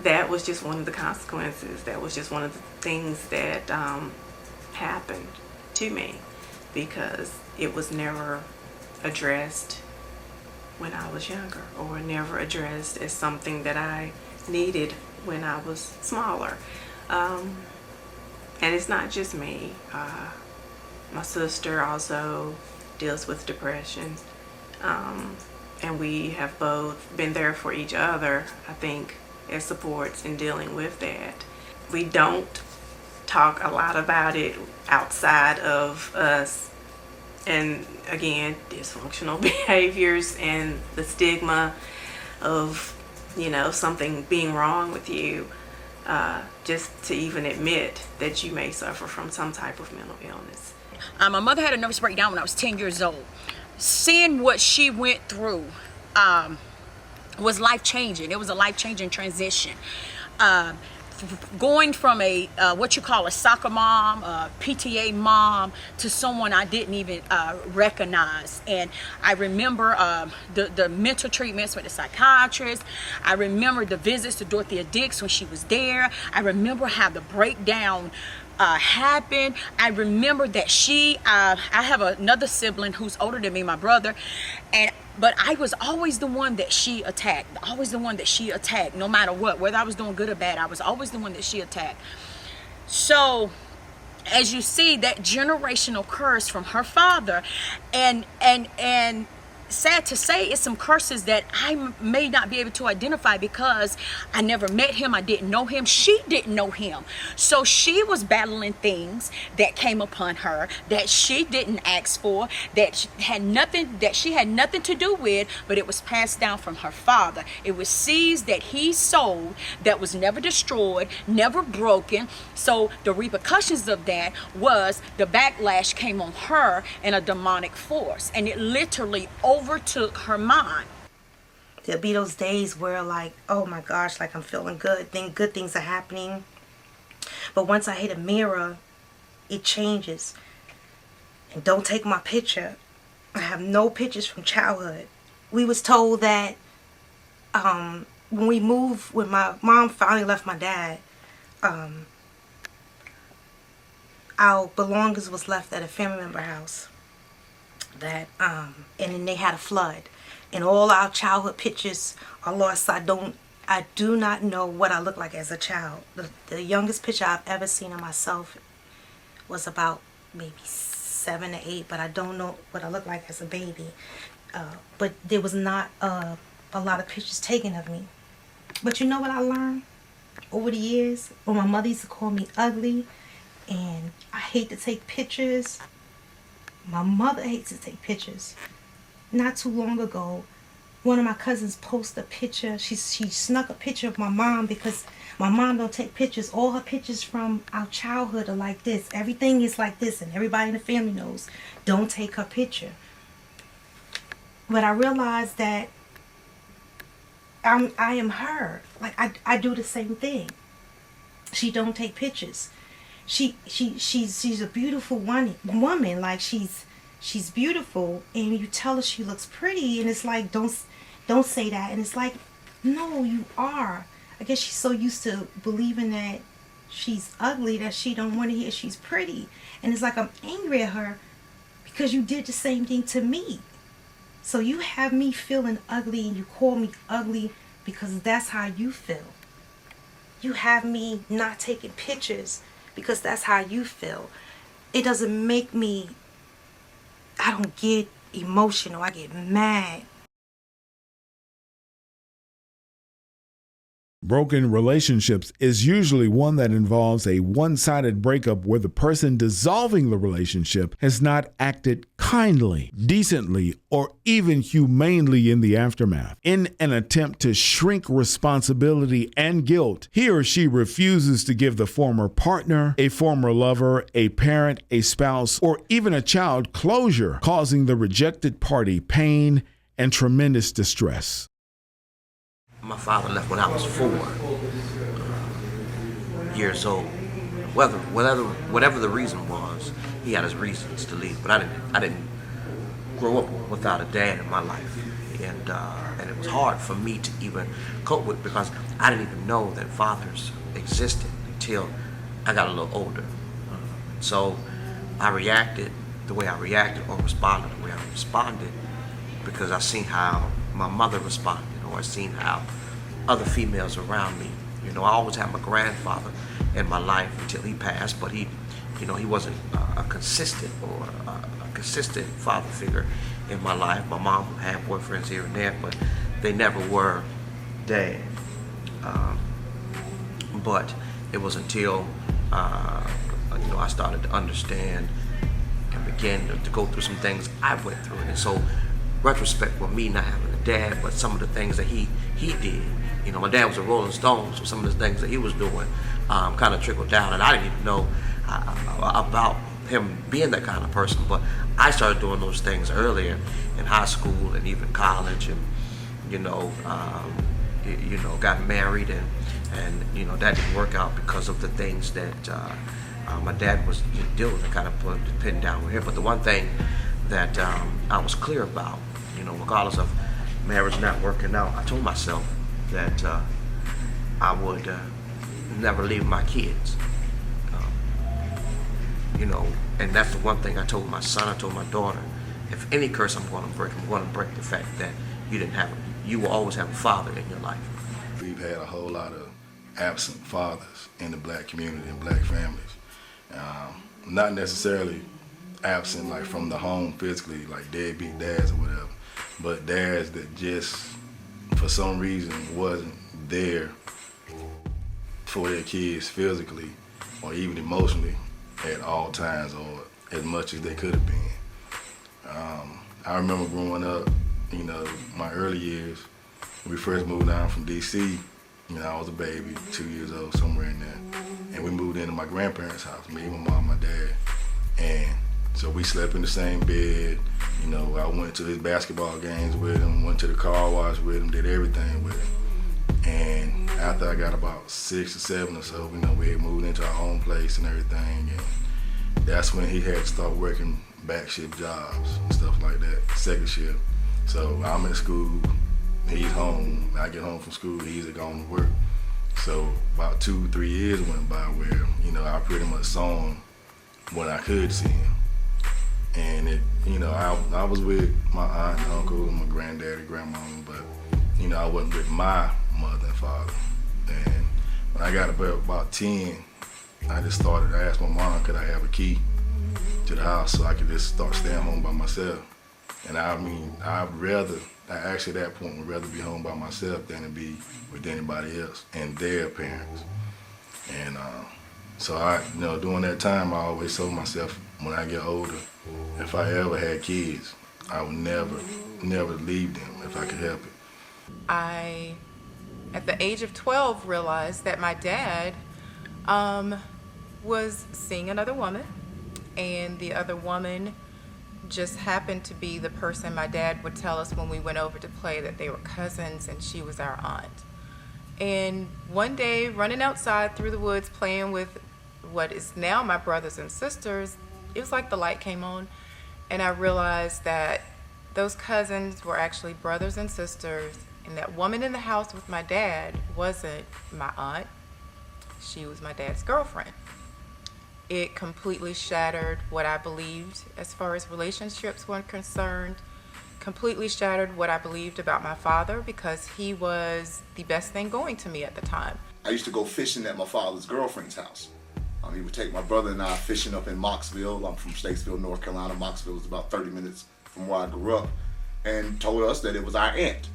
that was just one of the consequences. That was just one of the things that happened to me, because it was never addressed when I was younger, or never addressed as something that I needed when I was smaller. And it's not just me. My sister also deals with depression, and we have both been there for each other, I think, as supports in dealing with that. We don't talk a lot about it outside of us, and again, dysfunctional behaviors and the stigma of something being wrong with you, just to even admit that you may suffer from some type of mental illness. My mother had a nervous breakdown when I was 10 years old. Seeing what she went through was life-changing. It was a life-changing transition. Going from a what you call a soccer mom, a PTA mom, to someone I didn't even recognize. And I remember the mental treatments with the psychiatrist. I remember the visits to Dorothea Dix when she was there. I remember how the breakdown happened. I remember that I have another sibling who's older than me, my brother, but I was always the one that she attacked, no matter what, whether I was doing good or bad. I was always the one that she attacked. So as you see, that generational curse from her father, and sad to say, it's some curses that I may not be able to identify because I never met him. I didn't know him. She didn't know him. So she was battling things that came upon her that she didn't ask for, that she had nothing to do with, but it was passed down from her father. It was seeds that he sowed that was never destroyed, never broken. So the repercussions of that was the backlash came on her in a demonic force, and it literally overtook her mind. There'll be those days where like, oh my gosh, like I'm feeling good, good things are happening. But once I hit a mirror, it changes. And don't take my picture. I have no pictures from childhood. We was told that when we moved, when my mom finally left my dad, our belongings was left at a family member house. And then they had a flood, and all our childhood pictures are lost. I do not know what I look like as a child. The youngest picture I've ever seen of myself was about maybe 7 or 8, but I don't know what I look like as a baby. But there was not a lot of pictures taken of me. But you know what I learned over the years? When my mother used to call me ugly, and I hate to take pictures. My mother hates to take pictures. Not too long ago, one of my cousins posted a picture. She snuck a picture of my mom because my mom don't take pictures. All her pictures from our childhood are like this. Everything is like this, and everybody in the family knows. Don't take her picture. But I realized that I am her. Like I do the same thing. She don't take pictures. She's a beautiful woman. Like she's beautiful, and you tell her she looks pretty, and it's like don't say that, and it's like, no, you are. I guess she's so used to believing that she's ugly that she don't want to hear she's pretty, and it's like I'm angry at her because you did the same thing to me. So you have me feeling ugly, and you call me ugly because that's how you feel. You have me not taking pictures because that's how you feel. It doesn't make me, I don't get emotional. I get mad. Broken relationships is usually one that involves a one-sided breakup where the person dissolving the relationship has not acted kindly, decently, or even humanely in the aftermath. In an attempt to shrink responsibility and guilt, he or she refuses to give the former partner, a former lover, a parent, a spouse, or even a child closure, causing the rejected party pain and tremendous distress. My father left when I was 4 years old. Whatever the reason was, he had his reasons to leave. But I didn't grow up without a dad in my life, and it was hard for me to even cope with because I didn't even know that fathers existed until I got a little older. So I reacted the way I reacted, or responded the way I responded, because I seen how my mother responded, or I seen how other females around me. I always had my grandfather in my life until he passed, but he wasn't a consistent father figure in my life. My mom had boyfriends here and there, but they never were dad. But it was until I started to understand and began to go through some things I went through. And so, retrospect with me not having a dad, but some of the things that he did. My dad was a Rolling Stone, so some of the things that he was doing kind of trickled down, and I didn't even know about him being that kind of person. But I started doing those things earlier in high school and even college, and got married, and that didn't work out because of the things that my dad was dealing with, kind of put the pin down here. But the one thing that I was clear about, regardless of marriage not working out, I told myself that I would never leave my kids. And that's the one thing I told my son, I told my daughter, if any curse I'm going to break the fact that you will always have a father in your life. We've had a whole lot of absent fathers in the black community and black families. Not necessarily absent like from the home physically, like deadbeat dads or whatever, but dads that just for some reason wasn't there for their kids physically or even emotionally at all times, or as much as they could have been. I remember growing up, my early years, when we first moved down from DC, I was a baby, 2 years old, somewhere in there, and we moved into my grandparents' house, me, my mom, my dad, and so we slept in the same bed. I went to his basketball games with him, went to the car wash with him, did everything with him. And after I got about 6 or 7 or so, we had moved into our own place and everything. And that's when he had to start working back shift jobs and stuff like that, second shift. So I'm in school, he's home. I get home from school, he's going to work. So about 2-3 years went by where, I pretty much saw him when I could see him. And I was with my aunt and uncle and my granddad and grandmama, but I wasn't with my mother and father. And when I got about 10, I asked my mom, could I have a key to the house so I could just start staying home by myself. And I actually at that point would rather be home by myself than to be with anybody else and their parents. And so during that time, I always told myself, when I get older, if I ever had kids, I would never leave them if I could help it. I, at the age of 12, realized that my dad was seeing another woman, and the other woman just happened to be the person my dad would tell us when we went over to play that they were cousins, and she was our aunt. And one day, running outside through the woods playing with what is now my brothers and sisters, it was like the light came on, and I realized that those cousins were actually brothers and sisters, and that woman in the house with my dad wasn't my aunt. She was my dad's girlfriend. It completely shattered what I believed as far as relationships were concerned, completely shattered what I believed about my father, because he was the best thing going to me at the time. I used to go fishing at my father's girlfriend's house. He would take my brother and I fishing up in Mocksville. I'm from Statesville, North Carolina. Mocksville is about 30 minutes from where I grew up, and told us that it was our aunt.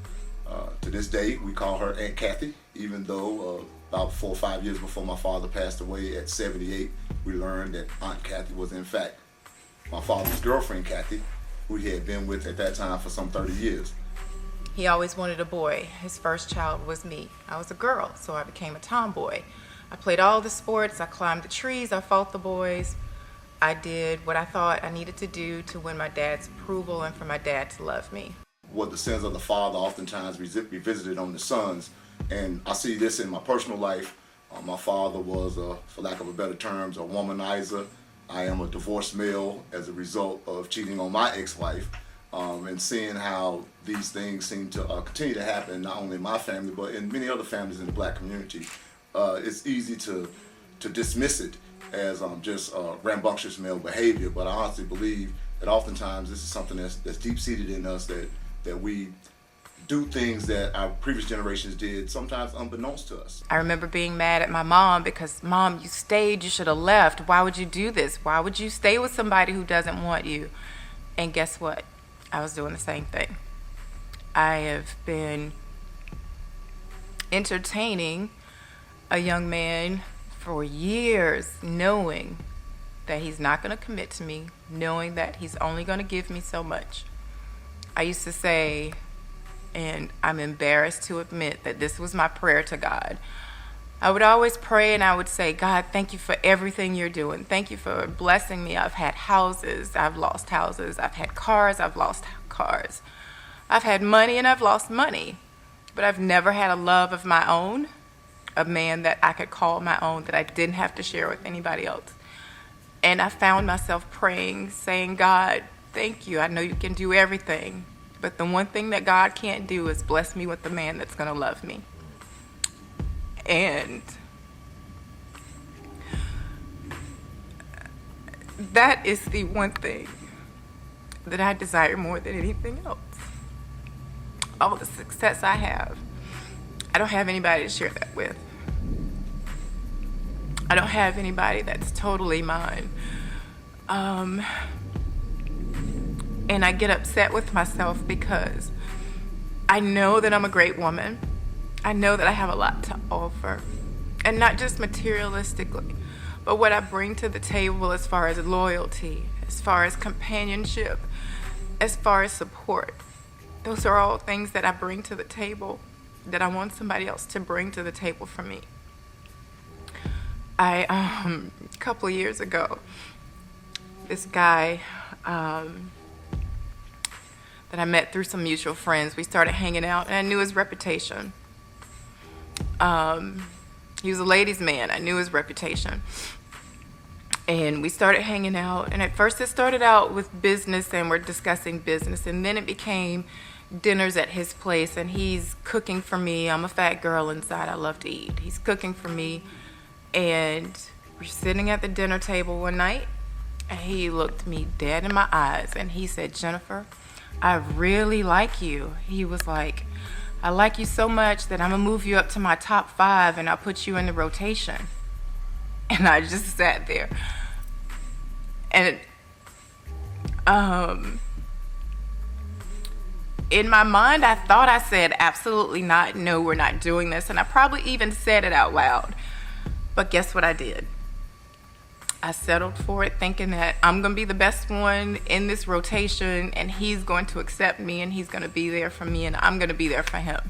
To this day, we call her Aunt Kathy, even though about 4 or 5 years before my father passed away at 78, we learned that Aunt Kathy was in fact my father's girlfriend, Kathy, who he had been with at that time for some 30 years. He always wanted a boy. His first child was me. I was a girl, so I became a tomboy. I played all the sports, I climbed the trees, I fought the boys. I did what I thought I needed to do to win my dad's approval and for my dad to love me. What the sins of the father oftentimes revisited on the sons, and I see this in my personal life. My father was, for lack of a better terms, a womanizer. I am a divorced male as a result of cheating on my ex-wife, and seeing how these things seem to continue to happen, not only in my family, but in many other families in the black community. It's easy to dismiss it as just rambunctious male behavior, but I honestly believe that oftentimes this is something that's deep-seated in us, that we do things that our previous generations did, sometimes unbeknownst to us. I remember being mad at my mom because, Mom, you stayed, you should have left. Why would you do this? Why would you stay with somebody who doesn't want you? And guess what? I was doing the same thing. I have been entertaining a young man for years, knowing that he's not going to commit to me, knowing that he's only going to give me so much. I used to say, and I'm embarrassed to admit that this was my prayer to God. I would always pray and I would say, God, thank you for everything you're doing. Thank you for blessing me. I've had houses, I've lost houses. I've had cars, I've lost cars. I've had money and I've lost money. But I've never had a love of my own, a man that I could call my own, that I didn't have to share with anybody else. And I found myself praying, saying, God, thank you. I know you can do everything. But the one thing that God can't do is bless me with a man that's going to love me. And that is the one thing that I desire more than anything else. All the success I have, I don't have anybody to share that with. I don't have anybody that's totally mine. And I get upset with myself because I know that I'm a great woman. I know that I have a lot to offer. And not just materialistically, but what I bring to the table as far as loyalty, as far as companionship, as far as support. Those are all things that I bring to the table that I want somebody else to bring to the table for me. A couple of years ago, this guy that I met through some mutual friends, we started hanging out, and I knew his reputation. He was a ladies' man. I knew his reputation. And we started hanging out, and at first it started out with business, and we're discussing business, and then it became dinners at his place, and he's cooking for me. I'm a fat girl inside. I love to eat. He's cooking for me, and we're sitting at the dinner table one night, and he looked me dead in my eyes, and he said, Jennifer, I really like you. He was like, I like you so much that I'm gonna move you up to my top 5 and I'll put you in the rotation. And I just sat there. And in my mind, I thought I said, absolutely not. No, we're not doing this. And I probably even said it out loud. But guess what I did? I settled for it, thinking that I'm going to be the best one in this rotation, and he's going to accept me, and he's going to be there for me, and I'm going to be there for him.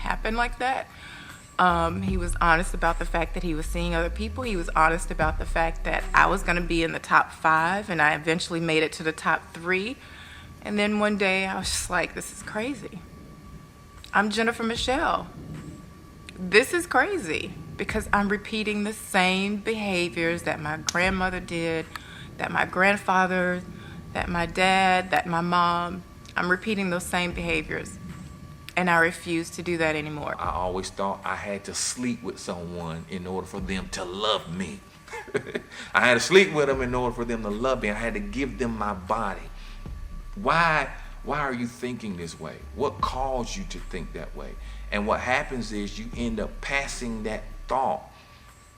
happen like that. He was honest about the fact that he was seeing other people. He was honest about the fact that I was going to be in the top 5, and I eventually made it to the top 3. And then one day I was just like, this is crazy. I'm Jennifer Michelle. This is crazy because I'm repeating the same behaviors that my grandmother did, that my grandfather, that my dad, that my mom. I'm repeating those same behaviors. And I refuse to do that anymore. I always thought I had to sleep with someone in order for them to love me. I had to sleep with them in order for them to love me. I had to give them my body. Why are you thinking this way? What caused you to think that way? And what happens is you end up passing that thought,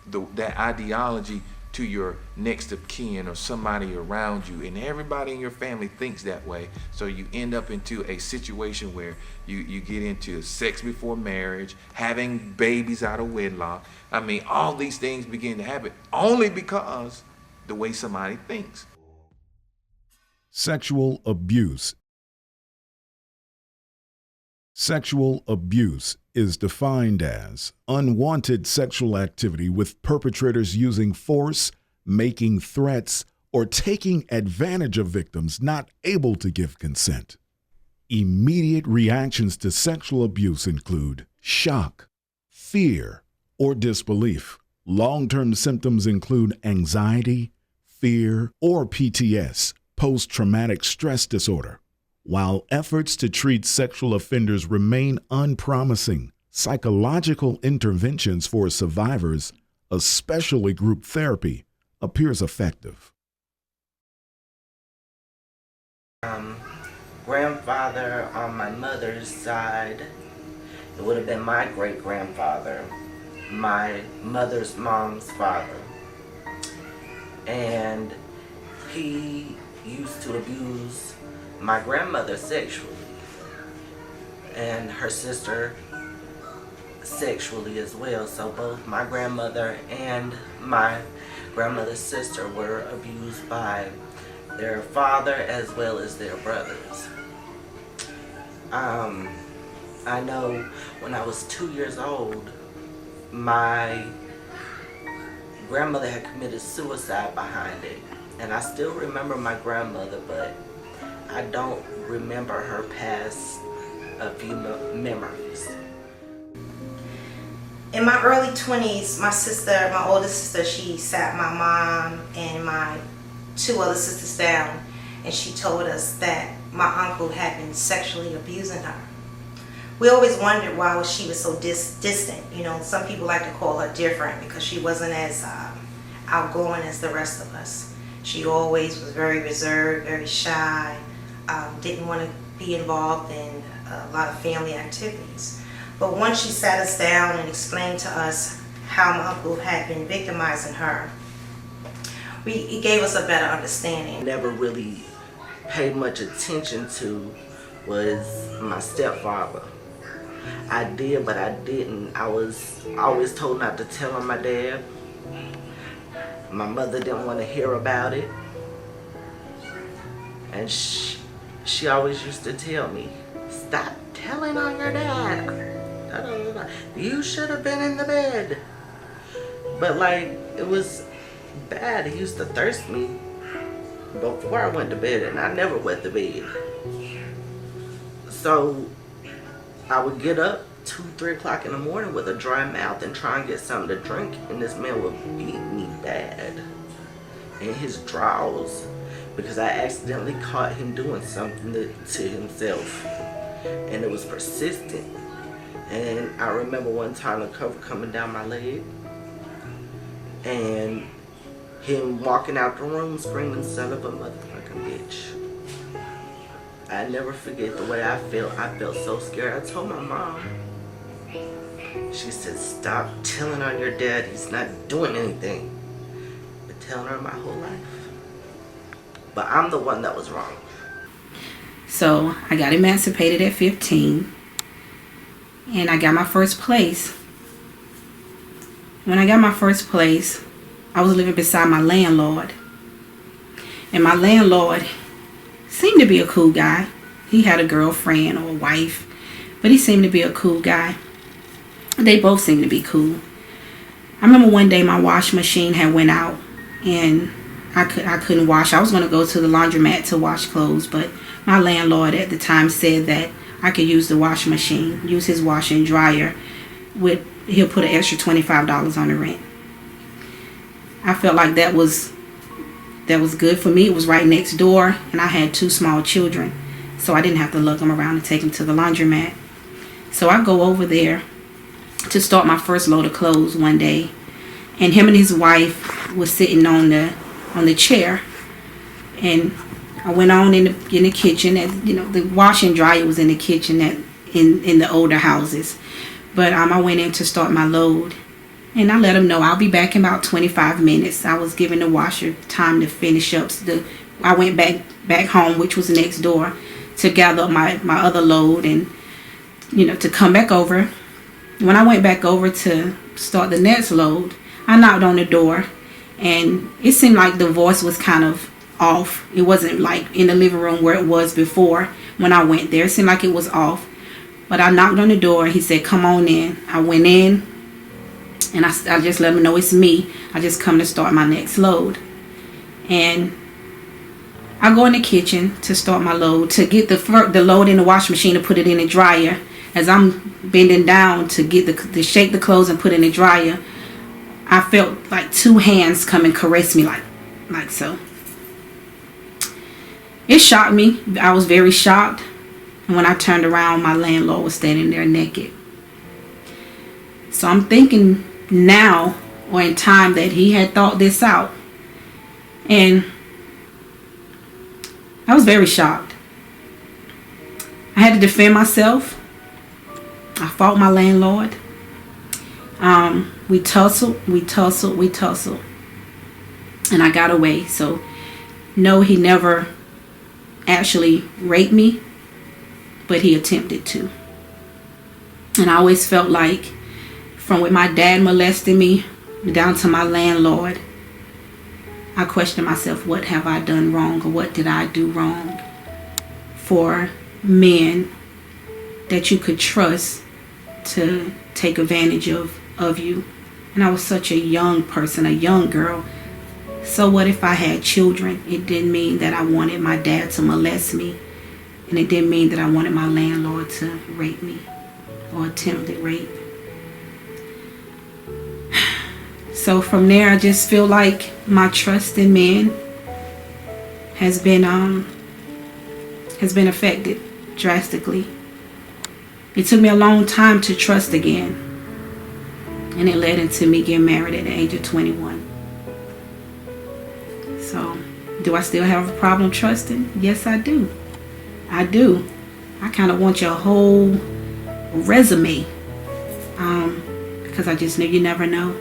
that ideology to your next of kin or somebody around you, and everybody in your family thinks that way. So you end up into a situation where you get into sex before marriage, having babies out of wedlock. I mean, all these things begin to happen only because the way somebody thinks. Sexual abuse. Sexual abuse is defined as unwanted sexual activity with perpetrators using force, making threats, or taking advantage of victims not able to give consent. Immediate reactions to sexual abuse include shock, fear, or disbelief. Long-term symptoms include anxiety, fear, or PTS, post-traumatic stress disorder. While efforts to treat sexual offenders remain unpromising, psychological interventions for survivors, especially group therapy, appears effective. Grandfather on my mother's side, it would have been my great-grandfather, my mother's mom's father. And he used to abuse my grandmother sexually and her sister sexually as well. So both my grandmother and my grandmother's sister were abused by their father as well as their brothers. I know when I was 2 years old, my grandmother had committed suicide behind it. And I still remember my grandmother, but I don't remember her past a few memories. In my early 20s, my oldest sister, she sat my mom and my 2 other sisters down, and she told us that my uncle had been sexually abusing her. We always wondered why she was so distant. You know, some people like to call her different because she wasn't as outgoing as the rest of us. She always was very reserved, very shy, didn't want to be involved in a lot of family activities. But once she sat us down and explained to us how my uncle had been victimizing her, it gave us a better understanding. Never really paid much attention to was my stepfather. I did, but I didn't. I was always told not to tell on my dad. My mother didn't want to hear about it. And she always used to tell me, stop telling on your dad. You should have been in the bed. But like, it was bad. He used to thirst me before I went to bed, and I never wet the bed. So I would get up 2-3 o'clock in the morning with a dry mouth and try and get something to drink, and this man would beat me bad in his drawers because I accidentally caught him doing something to himself, and it was persistent. And I remember one time the cover coming down my leg and him walking out the room screaming, son of a motherfucking bitch. I never forget the way I felt. I felt so scared. I told my mom. She said, stop telling on your dad. He's not doing anything. Been telling her my whole life. But I'm the one that was wrong. So I got emancipated at 15. And I got my first place. When I got my first place, I was living beside my landlord. And my landlord seemed to be a cool guy. He had a girlfriend or a wife, but he seemed to be a cool guy. They both seem to be cool. I remember one day my wash machine had went out and I couldn't wash. I was going to go to the laundromat to wash clothes, but my landlord at the time said that I could use the wash machine, use his washer and dryer. He'll put an extra $25 on the rent. I felt like that was good for me. It was right next door, and I had 2 small children, so I didn't have to lug them around and take them to the laundromat. So I go over there to start my first load of clothes one day, and him and his wife was sitting on the chair, and I went on in the kitchen. And the wash and dryer was in the kitchen in the older houses, but I went in to start my load, and I let them know I'll be back in about 25 minutes. I was giving the washer time to finish up. I went back home, which was next door, to gather up my other load and to come back over. When I went back over to start the next load, I knocked on the door, and it seemed like the voice was kind of off. It wasn't like in the living room where it was before when I went there. It seemed like it was off. But I knocked on the door. He said, "Come on in." I went in, and I just let him know it's me. I just come to start my next load. And I go in the kitchen to start my load, to get the load in the washing machine to put it in the dryer. As I'm bending down to shake the clothes and put in the dryer, I felt like 2 hands come and caress me like so. It shocked me. I was very shocked. And when I turned around, my landlord was standing there naked. So I'm thinking now, or in time, that he had thought this out. And I was very shocked. I had to defend myself. I fought my landlord. We tussled. And I got away. So, no, he never actually raped me, but he attempted to. And I always felt like, from when my dad molested me down to my landlord, I questioned myself, what have I done wrong, or what did I do wrong for men that you could trust to take advantage of you? And I was such a young person, a young girl. So what if I had children? It didn't mean that I wanted my dad to molest me, and it didn't mean that I wanted my landlord to rape me or attempted rape. So from there, I just feel like my trust in men has been affected drastically. It took me a long time to trust again, and it led into me getting married at the age of 21. So, do I still have a problem trusting? Yes, I do. I do. I kind of want your whole resume, because I just knew you never know.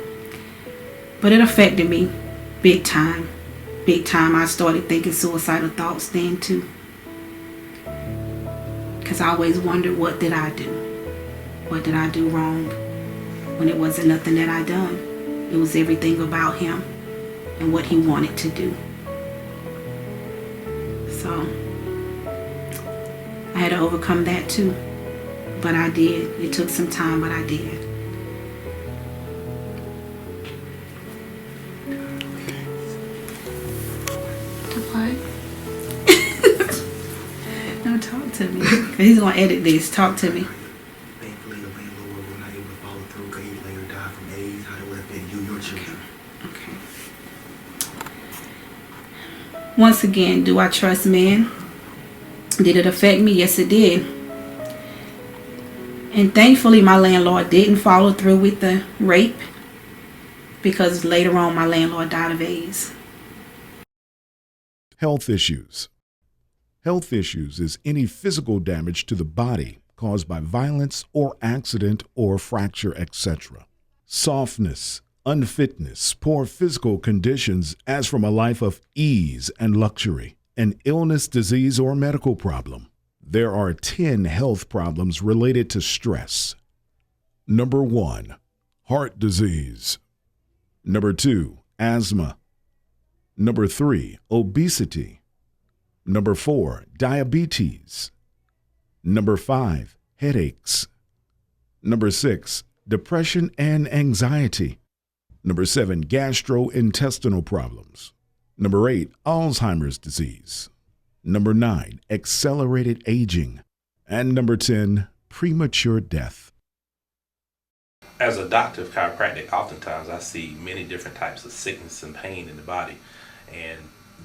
But it affected me big time. Big time. I started thinking suicidal thoughts then too. Because I always wondered, what did I do? What did I do wrong? When it wasn't nothing that I done. It was everything about him and what he wanted to do. So I had to overcome that too. But I did. It took some time, but I did. What? No, talk to me. He's gonna edit this. Talk to me. Thankfully, the landlord was not able to follow through because he later died from AIDS. How it would affect you, your children. Okay. Once again, do I trust men? Did it affect me? Yes, it did. And thankfully, my landlord didn't follow through with the rape, because later on, my landlord died of AIDS. Health issues. Health issues is any physical damage to the body caused by violence or accident or fracture, etc. Softness, unfitness, poor physical conditions as from a life of ease and luxury, an illness, disease, or medical problem. There are 10 health problems related to stress. Number 1, heart disease. Number 2, asthma. Number 3, obesity. Number 4, diabetes. Number 5, headaches. Number 6, depression and anxiety. Number 7, gastrointestinal problems. Number 8, Alzheimer's disease. Number 9, accelerated aging. And number 10, premature death. As a doctor of chiropractic, oftentimes I see many different types of sickness and pain in the body, and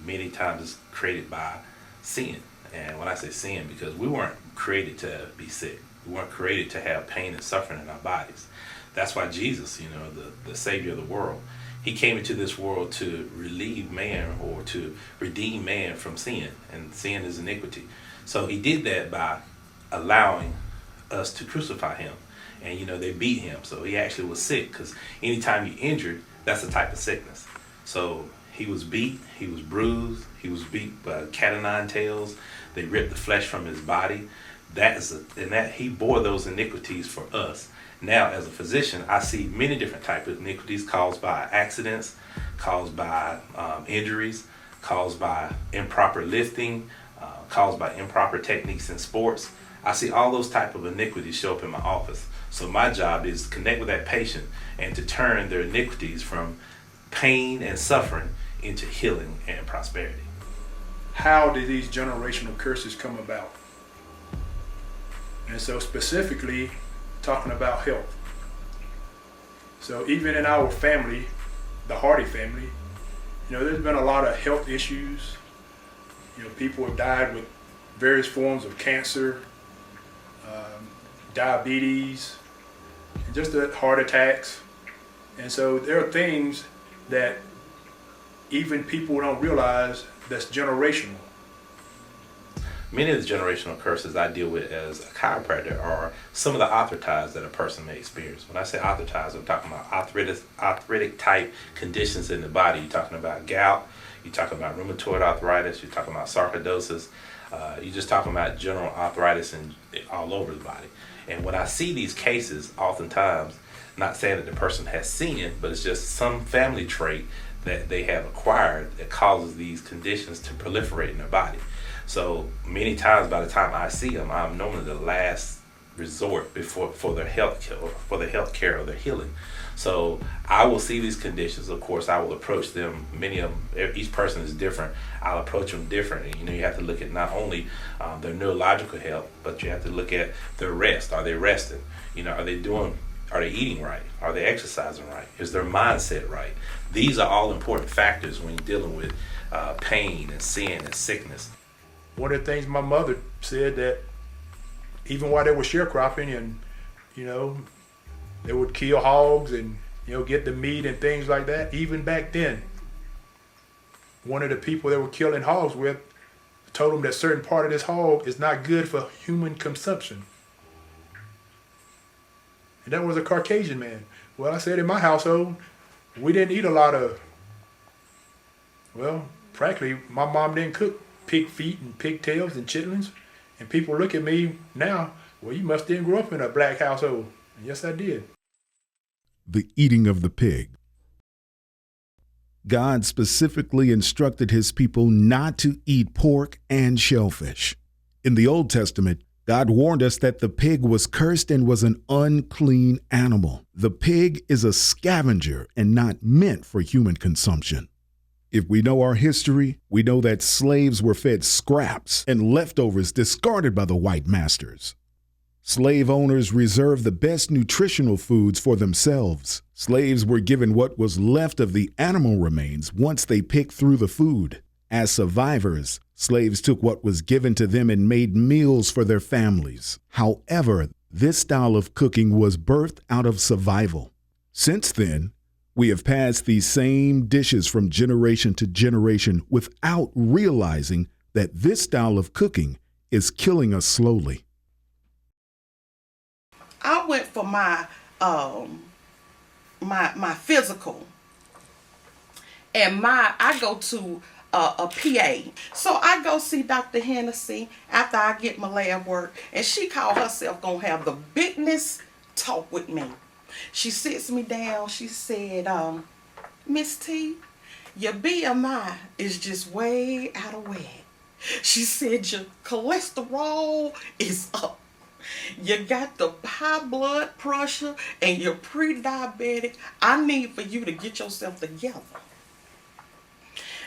many times it's created by sin. And when I say sin, because we weren't created to be sick. We weren't created to have pain and suffering in our bodies. That's why Jesus, the Savior of the world, he came into this world to relieve man or to redeem man from sin, and sin is iniquity. So he did that by allowing us to crucify him. And they beat him, so he actually was sick, because anytime you're injured, that's a type of sickness. So he was beat, he was bruised, he was beat by cat o' nine tails. They ripped the flesh from his body. He bore those iniquities for us. Now, as a physician, I see many different types of iniquities caused by accidents, caused by injuries, caused by improper lifting, caused by improper techniques in sports. I see all those types of iniquities show up in my office. So my job is to connect with that patient and to turn their iniquities from pain and suffering into healing and prosperity. How did these generational curses come about? And so specifically talking about health. So even in our family, the Hardy family, there's been a lot of health issues. People have died with various forms of cancer, diabetes, and just heart attacks. And so there are things that even people don't realize that's generational. Many of the generational curses I deal with as a chiropractor are some of the arthritis that a person may experience. When I say arthritis, I'm talking about arthritic type conditions in the body. You're talking about gout, you're talking about rheumatoid arthritis, you're talking about sarcoidosis, you're just talking about general arthritis all over the body. And when I see these cases, oftentimes, not saying that the person has sinned, but it's just some family trait that they have acquired that causes these conditions to proliferate in their body. So many times by the time I see them, I'm normally the last resort for their health care or their healing. So I will see these conditions. Of course, I will approach them. Many of them, each person is different. I'll approach them differently. You have to look at not only their neurological health, but you have to look at their rest. Are they resting? Are they eating right? Are they exercising right? Is their mindset right? These are all important factors when you're dealing with pain and sin and sickness. One of the things my mother said, that even while they were sharecropping and, they would kill hogs and, get the meat and things like that, even back then, one of the people they were killing hogs with told them that certain part of this hog is not good for human consumption. And that was a Caucasian man. Well, I said in my household, we didn't eat a lot of, frankly, my mom didn't cook pig feet and pigtails and chitlins. And people look at me now, well, you must didn't grow up in a black household. And yes, I did. The eating of the pig. God specifically instructed his people not to eat pork and shellfish. In the Old Testament, God warned us that the pig was cursed and was an unclean animal. The pig is a scavenger and not meant for human consumption. If we know our history, we know that slaves were fed scraps and leftovers discarded by the white masters. Slave owners reserved the best nutritional foods for themselves. Slaves were given what was left of the animal remains once they picked through the food. As survivors, slaves took what was given to them and made meals for their families. However, this style of cooking was birthed out of survival. Since then, we have passed these same dishes from generation to generation without realizing that this style of cooking is killing us slowly. I went for my my physical, and I go to a PA. So I go see Dr. Hennessy after I get my lab work, and she called herself gonna have the bigness talk with me. She sits me down. She said, Miss T, your BMI is just way out of whack. She said your cholesterol is up. You got the high blood pressure and you're pre-diabetic. I need for you to get yourself together.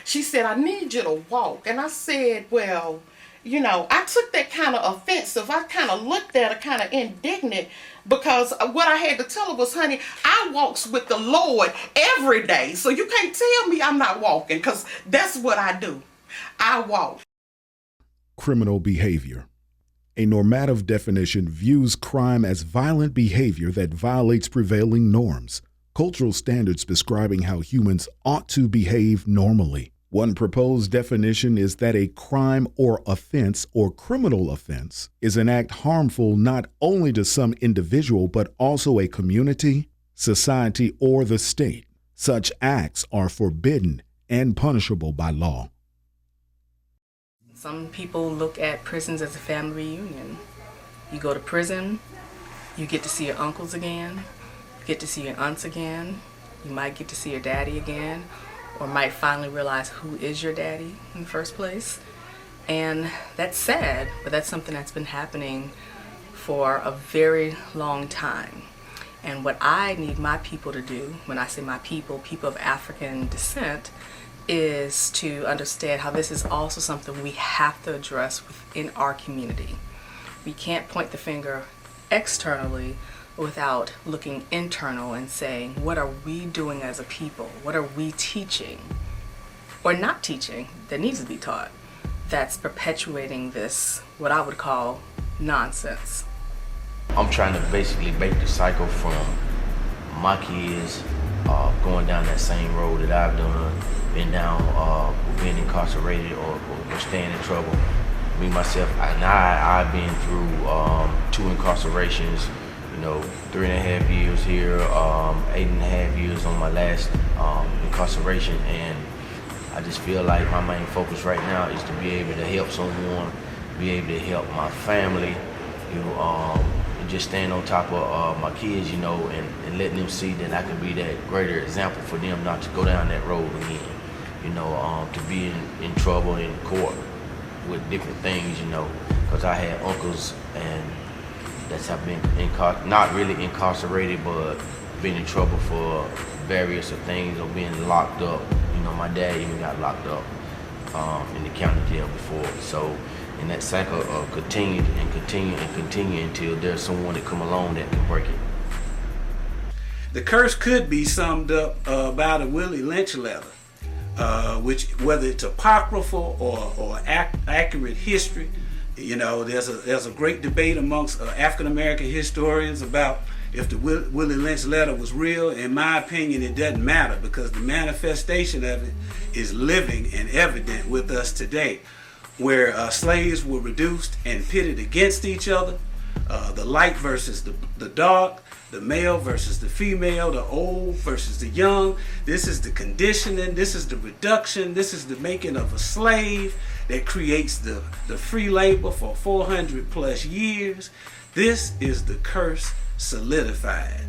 She said, I need you to walk. And I said, well, you know, I took that kind of offensive. I kind of looked at her kind of indignant because what I had to tell her was, honey, I walks with the Lord every day. So you can't tell me I'm not walking, because that's what I do. I walk. Criminal behavior. A normative definition views crime as violent behavior that violates prevailing norms, cultural standards describing how humans ought to behave normally. One proposed definition is that a crime or offense or criminal offense is an act harmful not only to some individual but also a community, society, or the state. Such acts are forbidden and punishable by law. Some people look at prisons as a family reunion. You go to prison, you get to see your uncles again, you get to see your aunts again, you might get to see your daddy again, or might finally realize who is your daddy in the first place. And that's sad, but that's something that's been happening for a very long time. And what I need my people to do, when I say my people, people of African descent, is to understand how this is also something we have to address within our community. We can't point the finger externally without looking internal and saying, what are we doing as a people? What are we teaching or not teaching that needs to be taught that's perpetuating this, what I would call, nonsense? I'm trying to basically break the cycle from my kids going down that same road that I've done, been down, being incarcerated or staying in trouble. Me, myself, and I've been through 2 incarcerations, you know, 3.5 years here, 8.5 years on my last incarceration, and I just feel like my main focus right now is to be able to help someone, be able to help my family, you know, and just stand on top of my kids, you know, and letting them see that I can be that greater example for them not to go down that road again, you know, to be in trouble in court with different things, you know, because I had uncles and that's have been not really incarcerated, but been in trouble for various things or being locked up. You know, my dad even got locked up in the county jail before. So, and that cycle continued and continued and continued until there's someone that come along that can break it. The curse could be summed up by the Willie Lynch letter, which, whether it's apocryphal or accurate history, you know, there's a great debate amongst African American historians about if the Willie Lynch letter was real. In my opinion, it doesn't matter, because the manifestation of it is living and evident with us today, where slaves were reduced and pitted against each other, the light versus the dark, the male versus the female, the old versus the young. This is the conditioning, this is the reduction, this is the making of a slave that creates the free labor for 400 plus years. This is the curse solidified.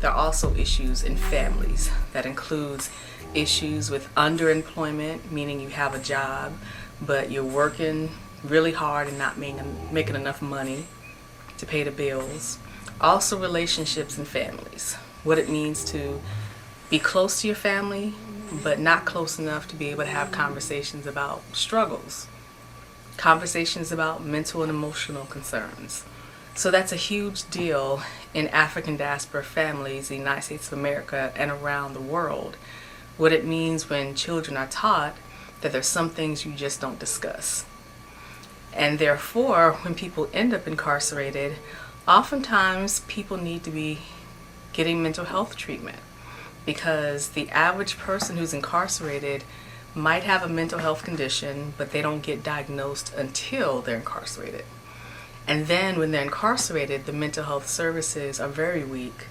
There are also issues in families. That includes issues with underemployment, meaning you have a job, but you're working really hard and not making enough money to pay the bills. Also relationships and families. What it means to be close to your family, but not close enough to be able to have conversations about struggles. Conversations about mental and emotional concerns. So that's a huge deal in African diaspora families in the United States of America and around the world. What it means when children are taught that there's some things you just don't discuss. And therefore, when people end up incarcerated, oftentimes people need to be getting mental health treatment, because the average person who's incarcerated might have a mental health condition, but they don't get diagnosed until they're incarcerated. And then when they're incarcerated, the mental health services are very weak.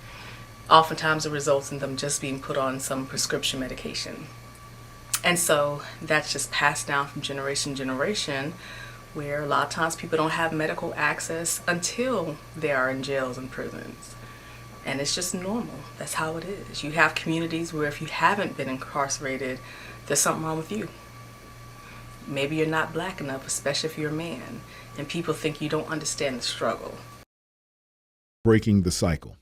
Oftentimes it results in them just being put on some prescription medication. And so that's just passed down from generation to generation, where a lot of times people don't have medical access until they are in jails and prisons. And it's just normal. That's how it is. You have communities where if you haven't been incarcerated, there's something wrong with you. Maybe you're not black enough, especially if you're a man, and people think you don't understand the struggle. breaking the cycle.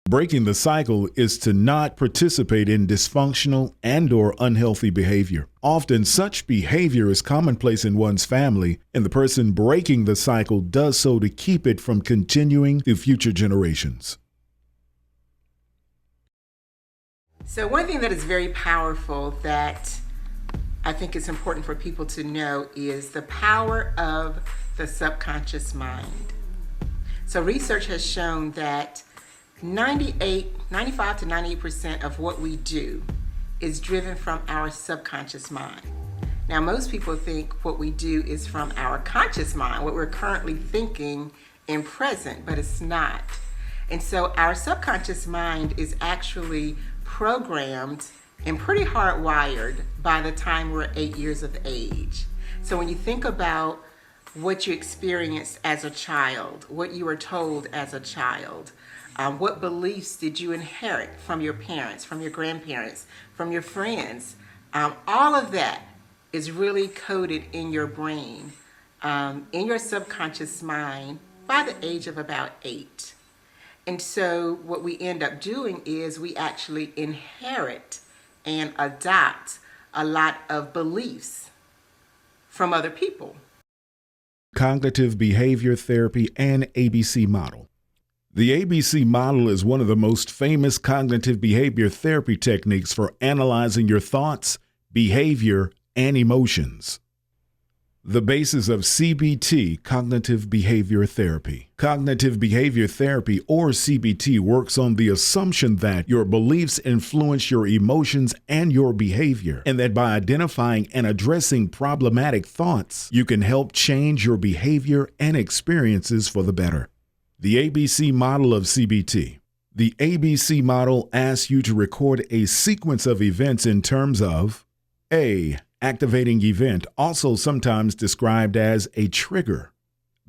Breaking the cycle is to not participate in dysfunctional and/or unhealthy behavior. Often such behavior is commonplace in one's family, and the person breaking the cycle does so to keep it from continuing to future generations. So one thing that is very powerful that I think it's important for people to know is the power of the subconscious mind. So research has shown that 95 to 98% of what we do is driven from our subconscious mind. Now, most people think what we do is from our conscious mind, what we're currently thinking in present, but it's not. And so our subconscious mind is actually programmed and pretty hardwired by the time we're 8 years of age. So when you think about what you experienced as a child, what you were told as a child, what beliefs did you inherit from your parents, from your grandparents, from your friends? All of that is really coded in your brain, in your subconscious mind by the age of about 8. And so what we end up doing is we actually inherit and adopt a lot of beliefs from other people. Cognitive behavior therapy and ABC model. The ABC model is one of the most famous cognitive behavior therapy techniques for analyzing your thoughts, behavior, and emotions. The basis of CBT, cognitive behavior therapy. Cognitive behavior therapy, or CBT, works on the assumption that your beliefs influence your emotions and your behavior, and that by identifying and addressing problematic thoughts, you can help change your behavior and experiences for the better. The ABC model of CBT. The ABC model asks you to record a sequence of events in terms of A. Activating event, also sometimes described as a trigger.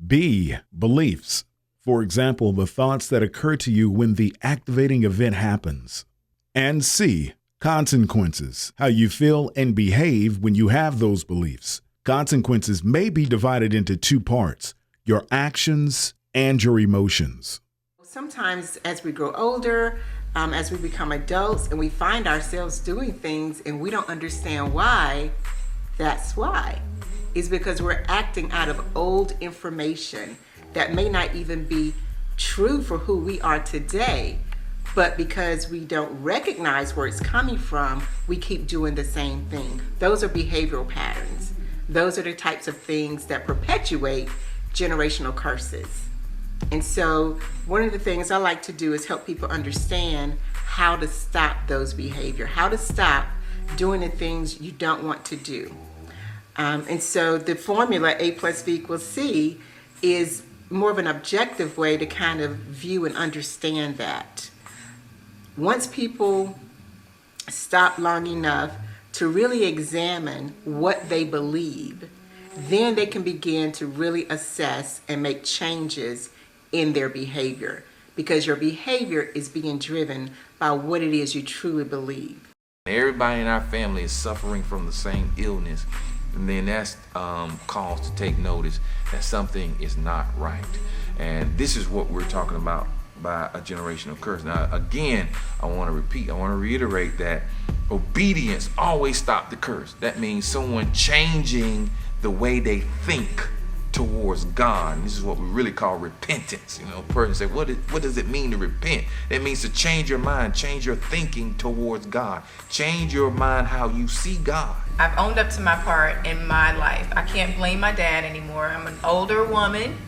B. Beliefs. For example, the thoughts that occur to you when the activating event happens. And C. Consequences. How you feel and behave when you have those beliefs. Consequences may be divided into two parts: your actions and your emotions. Sometimes as we grow older, as we become adults and we find ourselves doing things and we don't understand why, that's why. It's because we're acting out of old information that may not even be true for who we are today, but because we don't recognize where it's coming from, we keep doing the same thing. Those are behavioral patterns. Those are the types of things that perpetuate generational curses. And so one of the things I like to do is help people understand how to stop those behavior, how to stop doing the things you don't want to do. And so the formula A plus B equals C is more of an objective way to kind of view and understand that. Once people stop long enough to really examine what they believe, then they can begin to really assess and make changes in their behavior, because your behavior is being driven by what it is you truly believe. Everybody in our family is suffering from the same illness, and then that's cause to take notice that something is not right. And this is what we're talking about by a generational curse. Now, again, I want to reiterate that obedience always stops the curse. That means someone changing the way they think towards God. And this is what we really call repentance. You know, a person say, what does it mean to repent? It means to change your mind, change your thinking towards God, change your mind how you see God. I've owned up to my part in my life. I can't blame my dad anymore. I'm an older woman,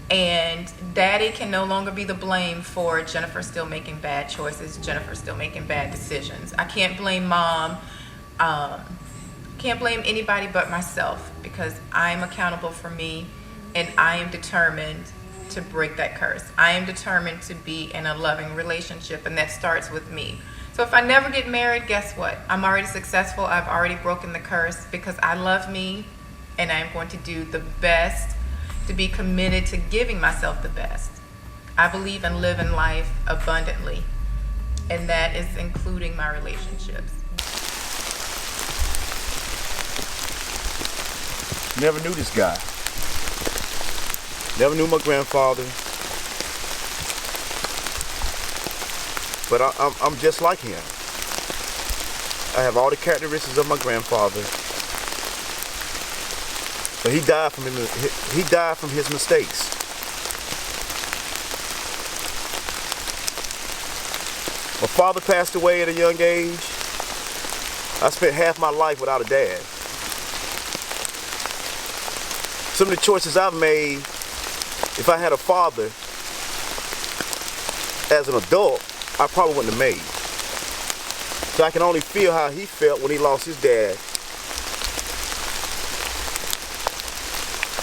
and daddy can no longer be the blame for Jennifer still making bad choices, Jennifer still making bad decisions. I can't blame mom. Can't blame anybody but myself, because I am accountable for me, and I am determined to break that curse. I am determined to be in a loving relationship, and that starts with me. So if I never get married, guess what? I'm already successful. I've already broken the curse, because I love me, and I'm going to do the best to be committed to giving myself the best. I believe in living life abundantly, and that is including my relationships. Never knew this guy. Never knew my grandfather. but I'm just like him. I have all the characteristics of my grandfather, but he died from his mistakes. My father passed away at a young age. I spent half my life without a dad. Some of the choices I've made, if I had a father as an adult, I probably wouldn't have made. So I can only feel how he felt when he lost his dad.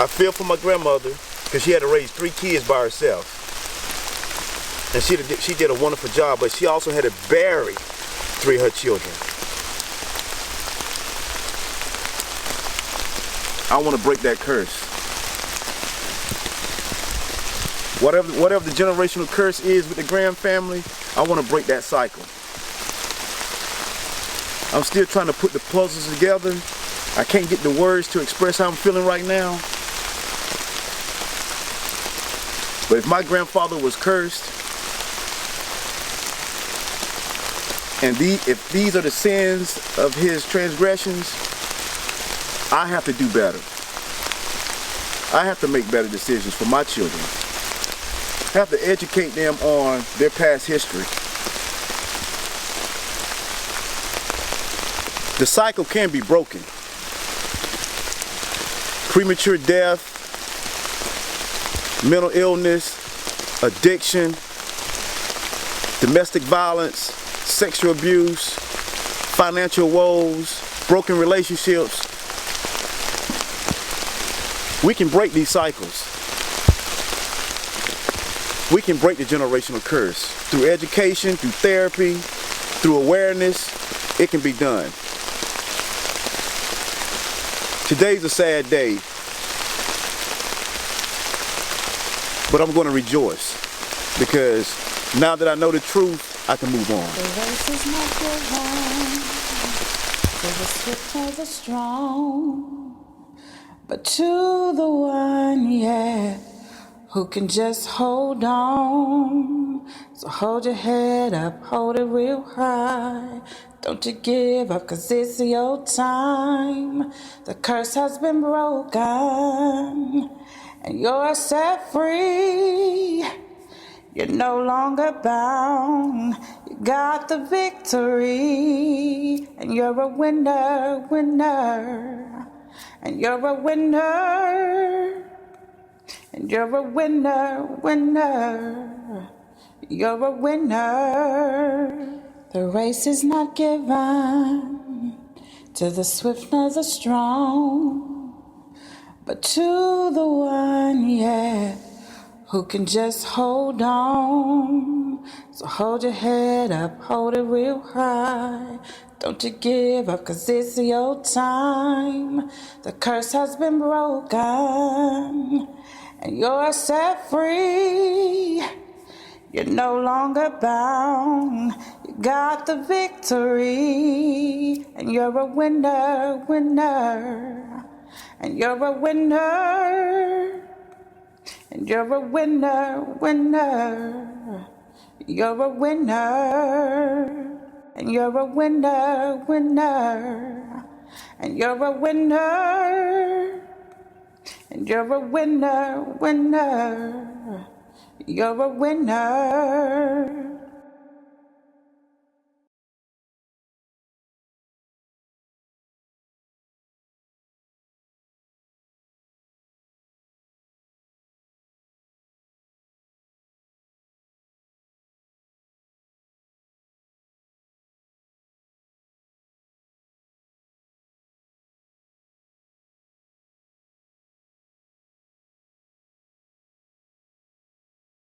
I feel for my grandmother because she had to raise 3 kids by herself. And she did a wonderful job, but she also had to bury 3 of her children. I want to break that curse. Whatever the generational curse is with the Graham family, I want to break that cycle. I'm still trying to put the puzzles together. I can't get the words to express how I'm feeling right now. But if my grandfather was cursed, and if these are the sins of his transgressions, I have to do better. I have to make better decisions for my children. I have to educate them on their past history. The cycle can be broken. Premature death, mental illness, addiction, domestic violence, sexual abuse, financial woes, broken relationships. We can break these cycles. We can break the generational curse through education, through therapy, through awareness. It can be done. Today's a sad day, but I'm going to rejoice because now that I know the truth, I can move on. The race is not given to the swift or the strong, but to the one, yeah, who can just hold on. So hold your head up, hold it real high. Don't you give up, 'cause it's your time. The curse has been broken, and you're set free. You're no longer bound. You got the victory, and you're a winner, winner. And you're a winner. And you're a winner, winner. You're a winner. The race is not given to the swift nor the strong, but to the one, yeah, who can just hold on. So hold your head up, hold it real high. Don't you give up, 'cause it's your time. The curse has been broken, and you're set free. You're no longer bound. You got the victory, and you're a winner, winner. And you're a winner. And you're a winner, winner. You're a winner. And you're a winner, winner. And you're a winner. And you're a winner, winner. You're a winner.